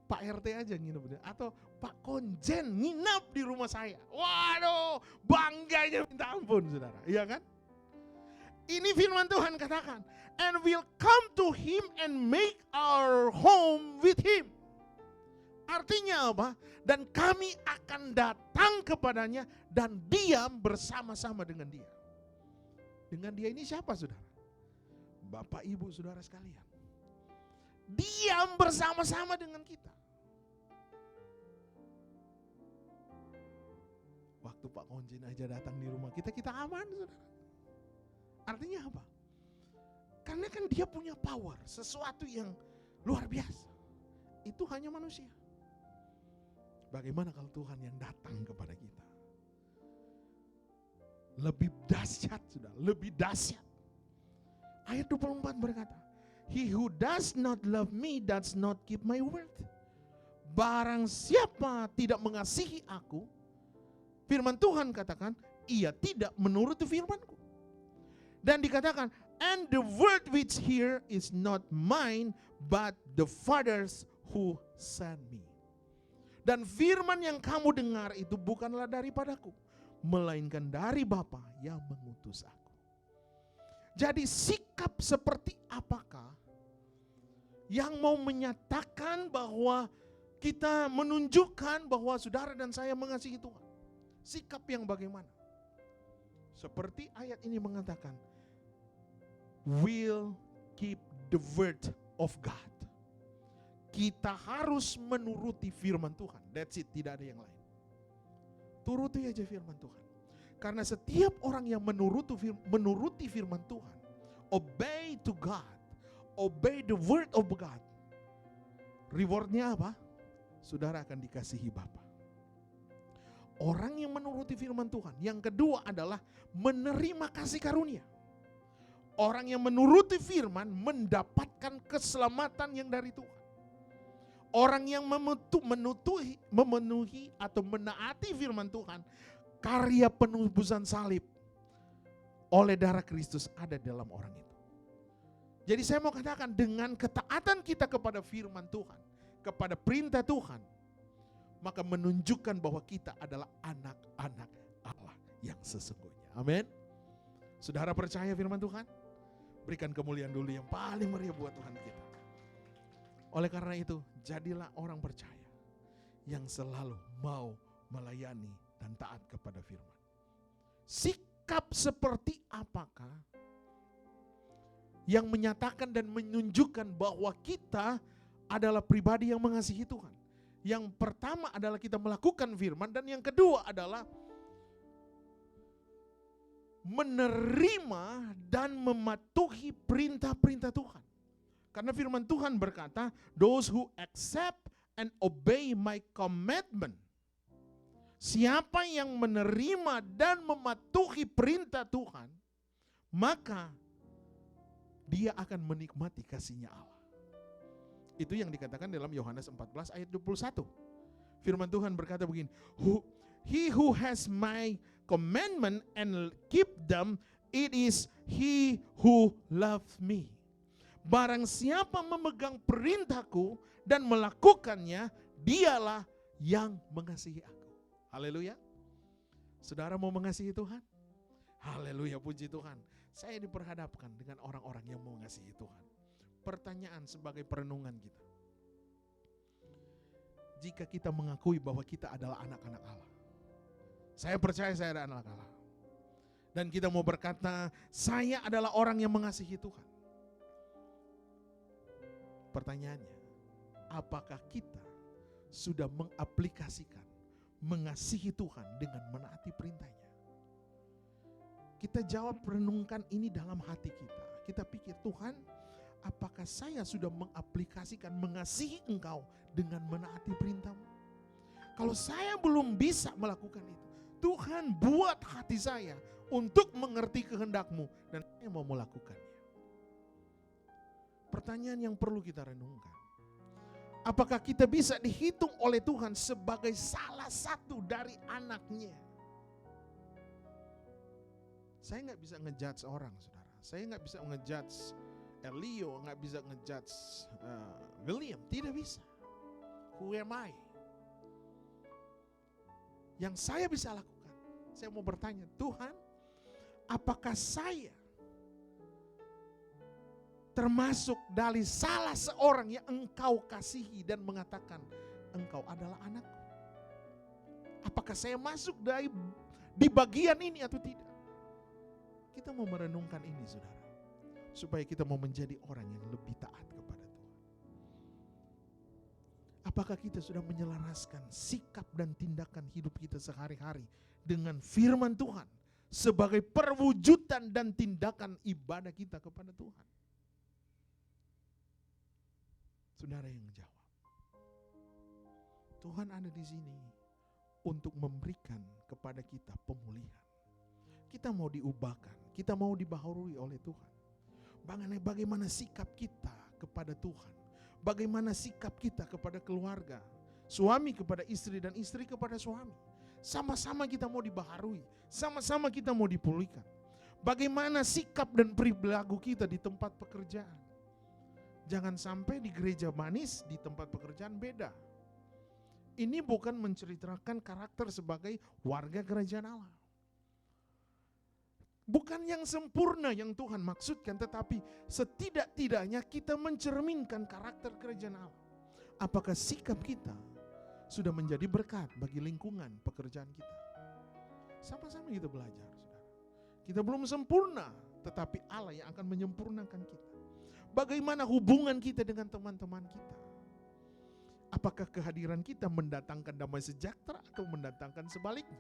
Pak RT aja nginap, atau Pak Konjen nginap di rumah saya. Waduh, bangganya minta ampun, saudara. Iya kan? Ini firman Tuhan katakan, and will come to him and make our home with him. Artinya apa? Dan kami akan datang kepadanya dan diam bersama-sama dengan dia. Dengan dia ini siapa, saudara? Bapak, Ibu, saudara sekalian. Diam bersama-sama dengan kita. Waktu Pak Konjin aja datang di rumah kita, kita aman, saudara. Artinya apa? Karena kan dia punya power, sesuatu yang luar biasa. Itu hanya manusia. Bagaimana kalau Tuhan yang datang kepada kita? Lebih dahsyat, sudah, lebih dahsyat. Ayat 24 berkata, he who does not love me does not keep my word. Barang siapa tidak mengasihi aku, firman Tuhan katakan, ia tidak menuruti firmanku. Dan dikatakan, and the word which here is not mine, but the Father's who sent me. Dan firman yang kamu dengar itu bukanlah daripadaku, melainkan dari Bapa yang mengutus aku. Jadi sikap seperti apakah yang mau menyatakan bahwa kita menunjukkan bahwa saudara dan saya mengasihi Tuhan? Sikap yang bagaimana? Seperti ayat ini mengatakan, will keep the word of God. Kita harus menuruti firman Tuhan. That's it, tidak ada yang lain. Turuti aja firman Tuhan. Karena setiap orang yang menuruti firman Tuhan, obey to God, obey the word of God, rewardnya apa? Saudara akan dikasihi Bapa. Orang yang menuruti firman Tuhan. Yang kedua adalah menerima kasih karunia. Orang yang menuruti firman mendapatkan keselamatan yang dari Tuhan. Orang yang memenuhi atau menaati firman Tuhan, karya penebusan salib oleh darah Kristus ada dalam orang itu. Jadi saya mau katakan, dengan ketaatan kita kepada firman Tuhan, kepada perintah Tuhan, maka menunjukkan bahwa kita adalah anak-anak Allah yang sesungguhnya. Amin. Saudara percaya firman Tuhan? Berikan kemuliaan dulu yang paling meriah buat Tuhan kita. Oleh karena itu, jadilah orang percaya yang selalu mau melayani dan taat kepada firman. Sikap seperti apakah yang menyatakan dan menunjukkan bahwa kita adalah pribadi yang mengasihi Tuhan? Yang pertama adalah kita melakukan firman, dan yang kedua adalah menerima dan mematuhi perintah-perintah Tuhan. Karena firman Tuhan berkata, those who accept and obey my commandment. Siapa yang menerima dan mematuhi perintah Tuhan, maka dia akan menikmati kasih-Nya Allah. Itu yang dikatakan dalam Yohanes 14 ayat 21. Firman Tuhan berkata begini, he who has my commandment and keep them, it is he who loves me. Barang siapa memegang perintahku dan melakukannya, dialah yang mengasihi aku. Haleluya. Saudara mau mengasihi Tuhan? Haleluya, puji Tuhan. Saya diperhadapkan dengan orang-orang yang mau mengasihi Tuhan. Pertanyaan sebagai perenungan kita. Jika kita mengakui bahwa kita adalah anak-anak Allah. Saya percaya saya adalah anak Allah. Dan kita mau berkata, saya adalah orang yang mengasihi Tuhan. Pertanyaannya, apakah kita sudah mengaplikasikan mengasihi Tuhan dengan menaati perintahnya? Kita jawab, renungkan ini dalam hati kita. Kita pikir, Tuhan, apakah saya sudah mengaplikasikan mengasihi Engkau dengan menaati perintah-Mu? Kalau saya belum bisa melakukan itu, Tuhan buat hati saya untuk mengerti kehendak-Mu dan saya mau melakukannya. Pertanyaan yang perlu kita renungkan. Apakah kita bisa dihitung oleh Tuhan sebagai salah satu dari anak-Nya? Saya nggak bisa ngejudge orang, saudara. Saya nggak bisa ngejudge Elio, nggak bisa ngejudge William. Tidak bisa. Who am I? Yang saya bisa lakukan, saya mau bertanya, Tuhan, apakah saya termasuk dari salah seorang yang Engkau kasihi dan mengatakan Engkau adalah anakku? Apakah saya masuk di bagian ini atau tidak? Kita mau merenungkan ini, saudara, supaya kita mau menjadi orang yang lebih taat kepada Tuhan. Apakah kita sudah menyelaraskan sikap dan tindakan hidup kita sehari-hari dengan firman Tuhan sebagai perwujudan dan tindakan ibadah kita kepada Tuhan? Saudara yang jawab, Tuhan ada di sini untuk memberikan kepada kita pemulihan. Kita mau diubahkan, kita mau dibaharui oleh Tuhan. Bagaimana sikap kita kepada Tuhan, bagaimana sikap kita kepada keluarga, suami kepada istri dan istri kepada suami. Sama-sama kita mau dibaharui, sama-sama kita mau dipulihkan. Bagaimana sikap dan perilaku kita di tempat pekerjaan. Jangan sampai di gereja manis, di tempat pekerjaan beda. Ini bukan menceritakan karakter sebagai warga kerajaan Allah. Bukan yang sempurna yang Tuhan maksudkan, tetapi setidak-tidaknya kita mencerminkan karakter kerajaan Allah. Apakah sikap kita sudah menjadi berkat bagi lingkungan pekerjaan kita? Sama-sama kita belajar, saudara. Kita belum sempurna, tetapi Allah yang akan menyempurnakan kita. Bagaimana hubungan kita dengan teman-teman kita? Apakah kehadiran kita mendatangkan damai sejahtera atau mendatangkan sebaliknya?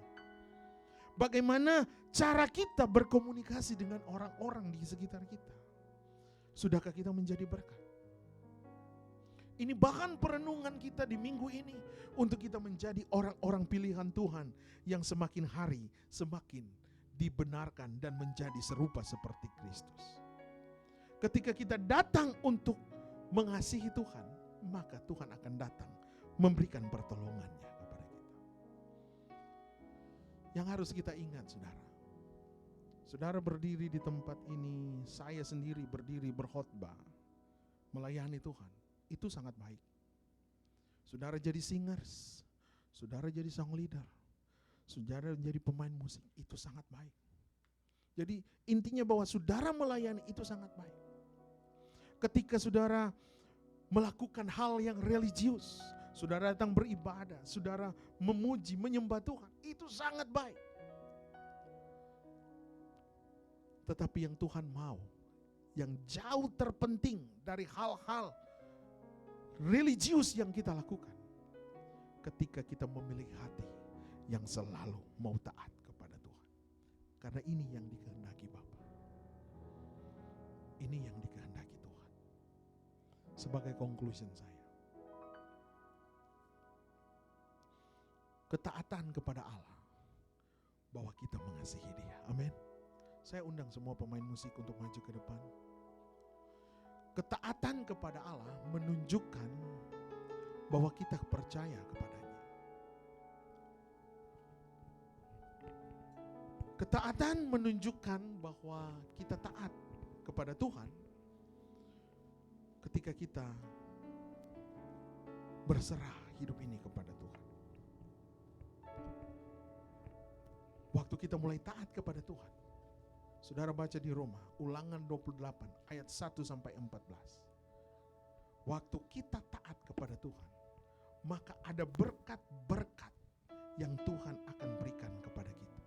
Bagaimana cara kita berkomunikasi dengan orang-orang di sekitar kita? Sudahkah kita menjadi berkat? Ini bahan perenungan kita di minggu ini untuk kita menjadi orang-orang pilihan Tuhan yang semakin hari semakin dibenarkan dan menjadi serupa seperti Kristus. Ketika kita datang untuk mengasihi Tuhan, maka Tuhan akan datang memberikan pertolongannya kepada kita. Yang harus kita ingat, saudara. Saudara berdiri di tempat ini, saya sendiri berdiri berkhotbah, melayani Tuhan. Itu sangat baik. Saudara jadi singers, saudara jadi song leader, saudara jadi pemain musik, itu sangat baik. Jadi intinya bahwa saudara melayani itu sangat baik. Ketika saudara melakukan hal yang religius, saudara datang beribadah, saudara memuji, menyembah Tuhan, itu sangat baik. Tetapi yang Tuhan mau, yang jauh terpenting dari hal-hal religius yang kita lakukan, ketika kita memiliki hati yang selalu mau taat kepada Tuhan. Karena ini yang dikehendaki Bapa. Ini yang dikehendaki Tuhan. Sebagai conclusion saya, ketaatan kepada Allah, bahwa kita mengasihi Dia. Amin. Saya undang semua pemain musik untuk maju ke depan. Ketaatan kepada Allah menunjukkan bahwa kita percaya kepadanya. Ketaatan menunjukkan bahwa kita taat kepada Tuhan ketika kita berserah hidup ini kepada Tuhan. Waktu kita mulai taat kepada Tuhan, saudara baca di Roma, Ulangan 28 ayat 1 sampai 14. Waktu kita taat kepada Tuhan, maka ada berkat-berkat yang Tuhan akan berikan kepada kita.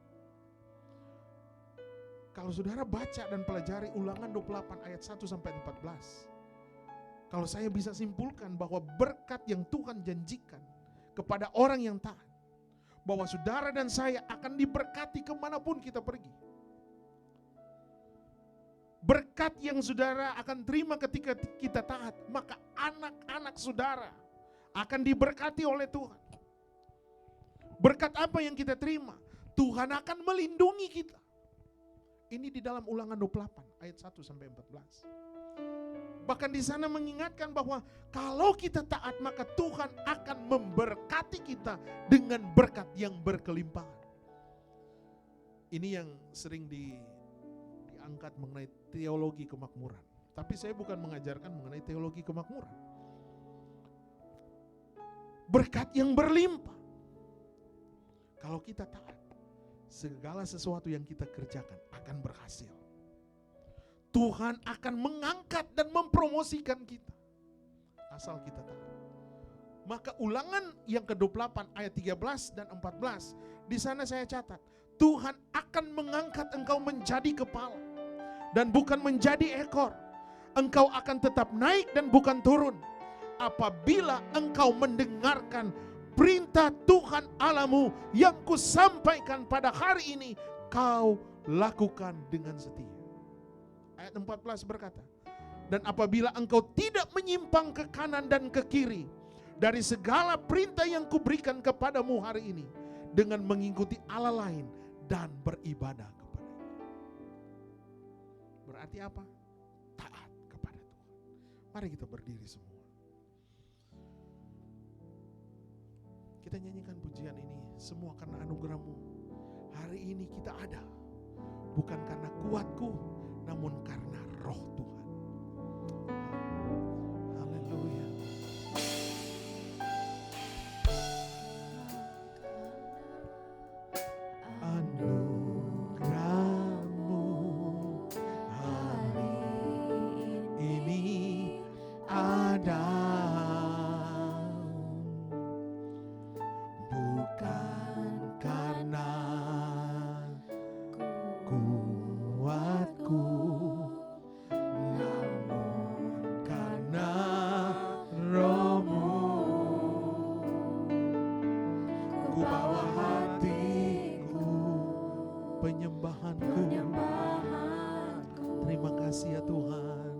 Kalau saudara baca dan pelajari Ulangan 28 ayat 1 sampai 14, kalau saya bisa simpulkan bahwa berkat yang Tuhan janjikan kepada orang yang taat, bahwa saudara dan saya akan diberkati kemanapun kita pergi. Berkat yang saudara akan terima ketika kita taat, maka anak-anak saudara akan diberkati oleh Tuhan. Berkat apa yang kita terima? Tuhan akan melindungi kita. Ini di dalam Ulangan 28 ayat 1 sampai 14. Bahkan di sana mengingatkan bahwa kalau kita taat, maka Tuhan akan memberkati kita dengan berkat yang berkelimpahan. Ini yang sering diangkat mengenai teologi kemakmuran. Tapi saya bukan mengajarkan mengenai teologi kemakmuran. Berkat yang berlimpah. Kalau kita taat, segala sesuatu yang kita kerjakan akan berhasil. Tuhan akan mengangkat dan mempromosikan kita, asal kita taat. Maka Ulangan yang ke-28 ayat 13 dan 14, di sana saya catat, Tuhan akan mengangkat engkau menjadi kepala dan bukan menjadi ekor. Engkau akan tetap naik dan bukan turun, apabila engkau mendengarkan perintah Tuhan Allahmu yang kusampaikan pada hari ini, kau lakukan dengan setia. Ayat 14 berkata, dan apabila engkau tidak menyimpang ke kanan dan ke kiri dari segala perintah yang kuberikan kepadamu hari ini, dengan mengikuti Allah lain dan beribadah kepadanya. Berarti apa? Taat kepada Tuhan. Mari kita berdiri semua. Kita nyanyikan pujian ini semua karena anugerah-Mu. Hari ini kita ada, bukan karena kuatku, namun karena Roh Tuhan. Haleluya. Anugerah-Mu hari ini ada, bukan karena ku penyembahanku. Terima kasih ya Tuhan.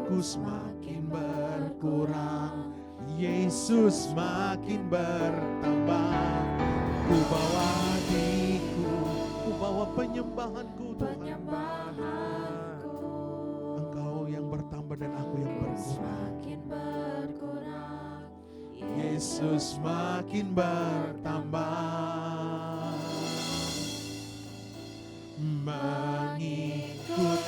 Ku semakin berkurang, Yesus makin bertambah. Ku bawa diriku, ku bawa penyembahanku Tuhan. Engkau yang bertambah dan aku yang berkurang. Yesus makin bertambah. Mengikut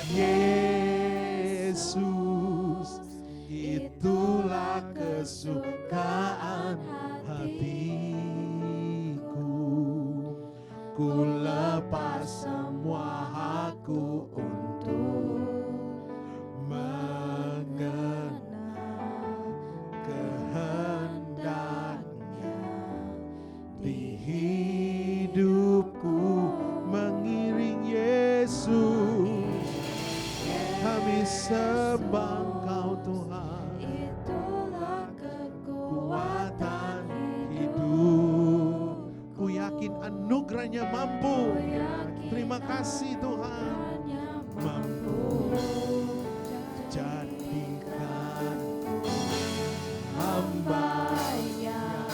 Yesus, itulah kesukaan hatiku. Ku lepas semua hakku untuk mengenal kehendaknya di hidupku. Mengiring Yesus, kami sembah Engkau Tuhan. Itulah Kekuatan hidup, ku yakin anugerahnya mampu. Terima kasih Tuhan, mampu jadikan hamba yang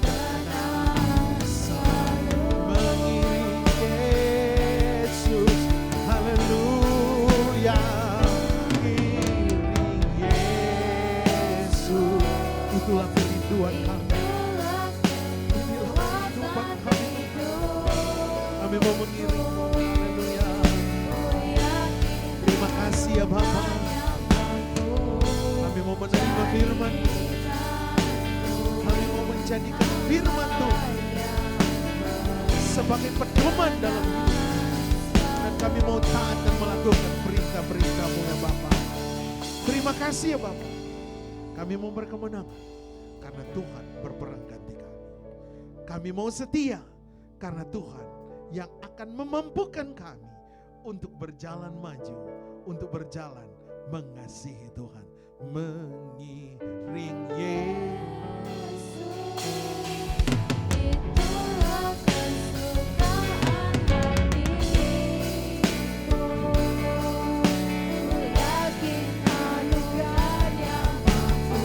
tenang selalu mengiring Yesus. Haleluya, mengiring Yesus. Itulah kerinduan kami. Inilah kehidupan kami. Kami mau mengiring. Haleluya. Terima kasih ya Bapa. Kami mau menerima firman. Kami mau menjadikan firman Tuhan sebagai pedoman dalam hidup. Dan kami mau taat dan melakukan perintah-perintah-Mu ya Bapa. Terima kasih ya Bapa. Kami mau berkemenangan karena Tuhan berperang ganti kami. Kami mau setia karena Tuhan yang akan memampukan kami untuk berjalan maju, untuk berjalan mengasihi Tuhan. Mengiring Yesus. Itulah kesukaan hatiku. Ku yakin anugerahnya mampu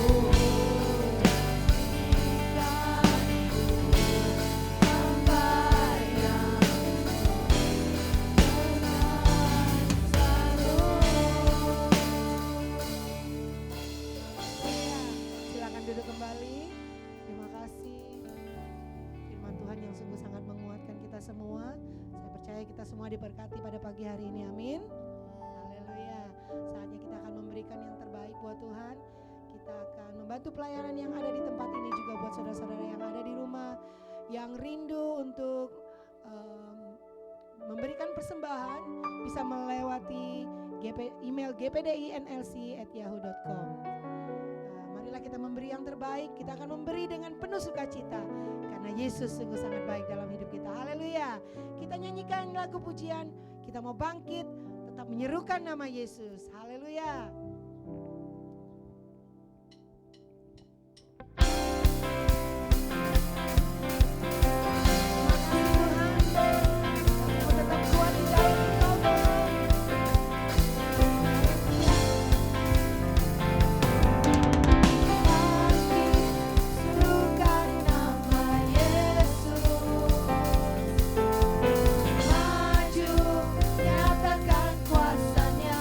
jadikan hamba yang Silakan duduk kembali. Terima kasih. Firman Tuhan yang sungguh sangat menguatkan kita semua. Saya percaya kita semua diberkati pada pagi hari ini. Amin. Haleluya. Saatnya kita akan memberikan yang terbaik buat Tuhan. Kita akan membantu pelayanan yang ada di tempat ini, juga buat saudara-saudara yang ada di rumah yang rindu untuk memberikan persembahan, bisa melewati email gpdinlc@yahoo.com. Marilah kita memberi yang terbaik. Kita akan memberi dengan penuh sukacita karena Yesus sungguh sangat baik dalam hidup kita. Haleluya. Kita nyanyikan lagu pujian. Kita mau bangkit, tetap menyerukan nama Yesus. Haleluya. maju, nyatakan kuasanya.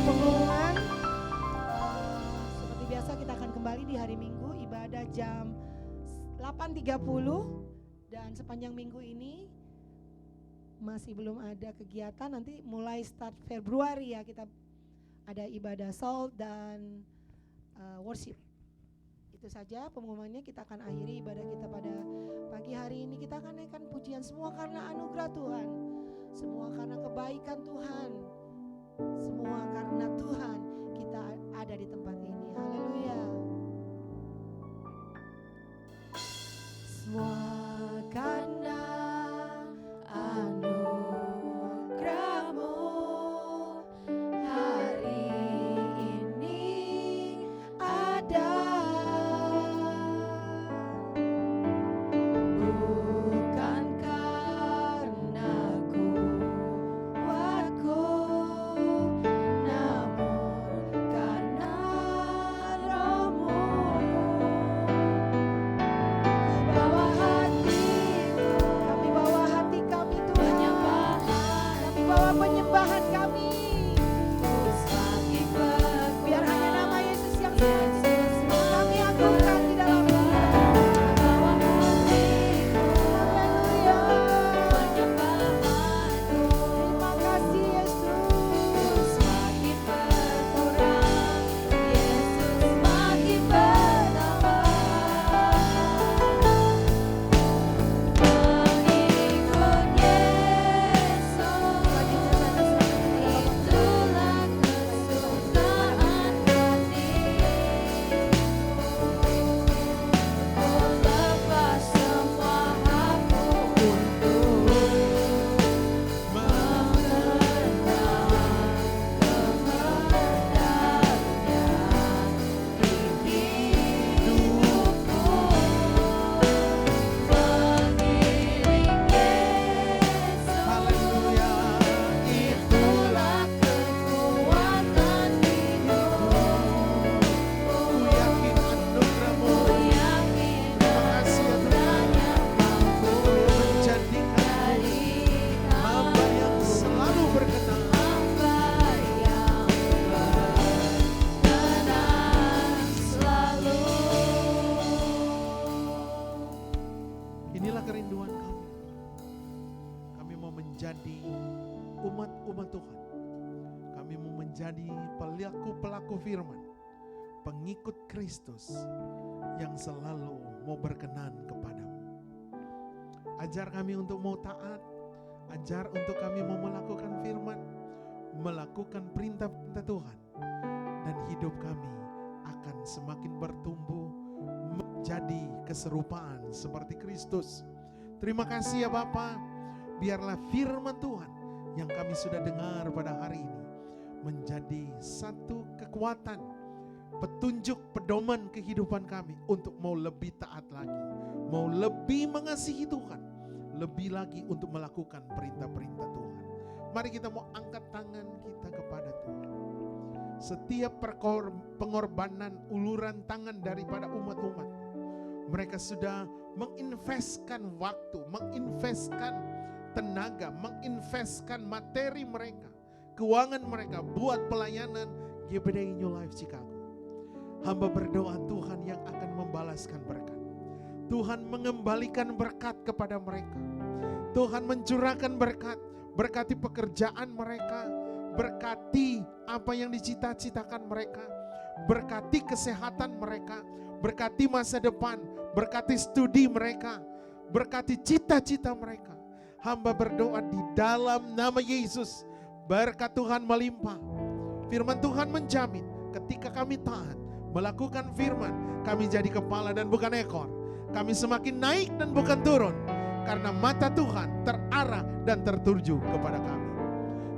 pengumuman. Seperti biasa kita akan kembali di hari Minggu ibadah jam 8.30 dan sepanjang minggu ini masih belum ada kegiatan. Nanti mulai start Februari ya kita ada ibadah soul dan worship. Itu saja pengumumannya. Kita akan akhiri ibadah kita pada pagi hari ini. Kita akan naikkan pujian semua karena anugerah Tuhan, semua karena kebaikan Tuhan, semua karena Tuhan kita ada di tempat ini. Haleluya. Semua karena anugerah-Mu hari ini ada. Bukan karena kuatku, namun karena Roh-Mu. Bawa hatiku, Kami bawa hati kami Tuhan, kami bawa penyembahan kami. semakin Biar hanya nama Yesus yang Yesus kami agungkan di dalam hidup. bawa hatiku, Haleluya. penyembahanku Terima kasih Yesus. semakin berkurang, Yesus semakin bertambah. Mengikut Yesus, itulah kesukaan hatiku. Ku lepas semua hakku untuk mengenal kehendaknya di hidupku. Mengiring Yesus, Haleluya. itulah kekuatan hidupku. Ku yakin anugerah-Mu. Ku yakin anugerahnya mampu menjadikan hamba yang selalu berkenan. hamba yang berkenan selalu. Inilah kerinduan kami. Kami mau menjadi umat-umat Tuhan. Kami mau menjadi pelaku-pelaku firman, pengikut Kristus yang selalu mau berkenan kepadamu. Ajar kami untuk mau taat, ajar untuk kami mau melakukan firman, melakukan perintah-perintah Tuhan, dan hidup kami akan semakin bertumbuh menjadi keserupaan seperti Kristus. Terima kasih ya Bapa, biarlah firman Tuhan yang kami sudah dengar pada hari ini menjadi satu kekuatan, petunjuk, pedoman kehidupan kami untuk mau lebih taat lagi, mau lebih mengasihi Tuhan, lebih lagi untuk melakukan perintah-perintah Tuhan. Mari kita mau angkat tangan kita kepada Tuhan. Setiap pengorbanan uluran tangan daripada umat-umat, mereka sudah menginvestkan waktu, menginvestkan tenaga, menginvestkan materi mereka, keuangan mereka buat pelayanan GBDI New Life Chicago. Hamba berdoa Tuhan yang akan membalaskan berkat. Tuhan mengembalikan berkat kepada mereka. Tuhan mencurahkan berkat, berkati pekerjaan mereka, berkati apa yang dicita-citakan mereka, berkati kesehatan mereka, berkati masa depan, berkati studi mereka, berkati cita-cita mereka. Hamba berdoa di dalam nama Yesus, berkat Tuhan melimpah. Firman Tuhan menjamin ketika kami taat melakukan firman, kami jadi kepala dan bukan ekor. Kami semakin naik dan bukan turun, karena mata Tuhan terarah dan tertuju kepada kami.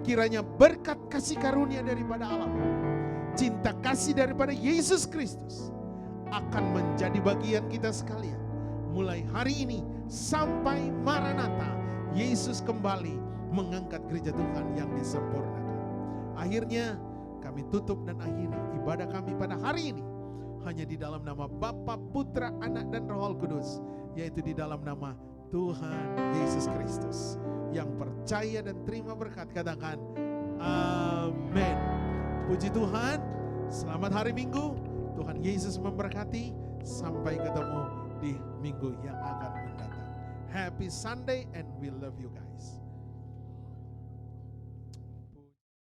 Kiranya berkat kasih karunia daripada Allah, cinta kasih daripada Yesus Kristus akan menjadi bagian kita sekalian. Mulai hari ini sampai Maranatha, Yesus kembali mengangkat gereja Tuhan yang disempurnakan. Akhirnya kami tutup dan akhiri ibadah kami pada hari ini hanya di dalam nama Bapa, Putra, Anak, dan Roh Kudus, yaitu di dalam nama Tuhan Yesus Kristus. Yang percaya dan terima berkat katakan amin. Puji Puji Tuhan. Selamat hari Minggu. Tuhan Yesus memberkati. Sampai ketemu di minggu yang akan mendatang. Happy Sunday and we love you guys.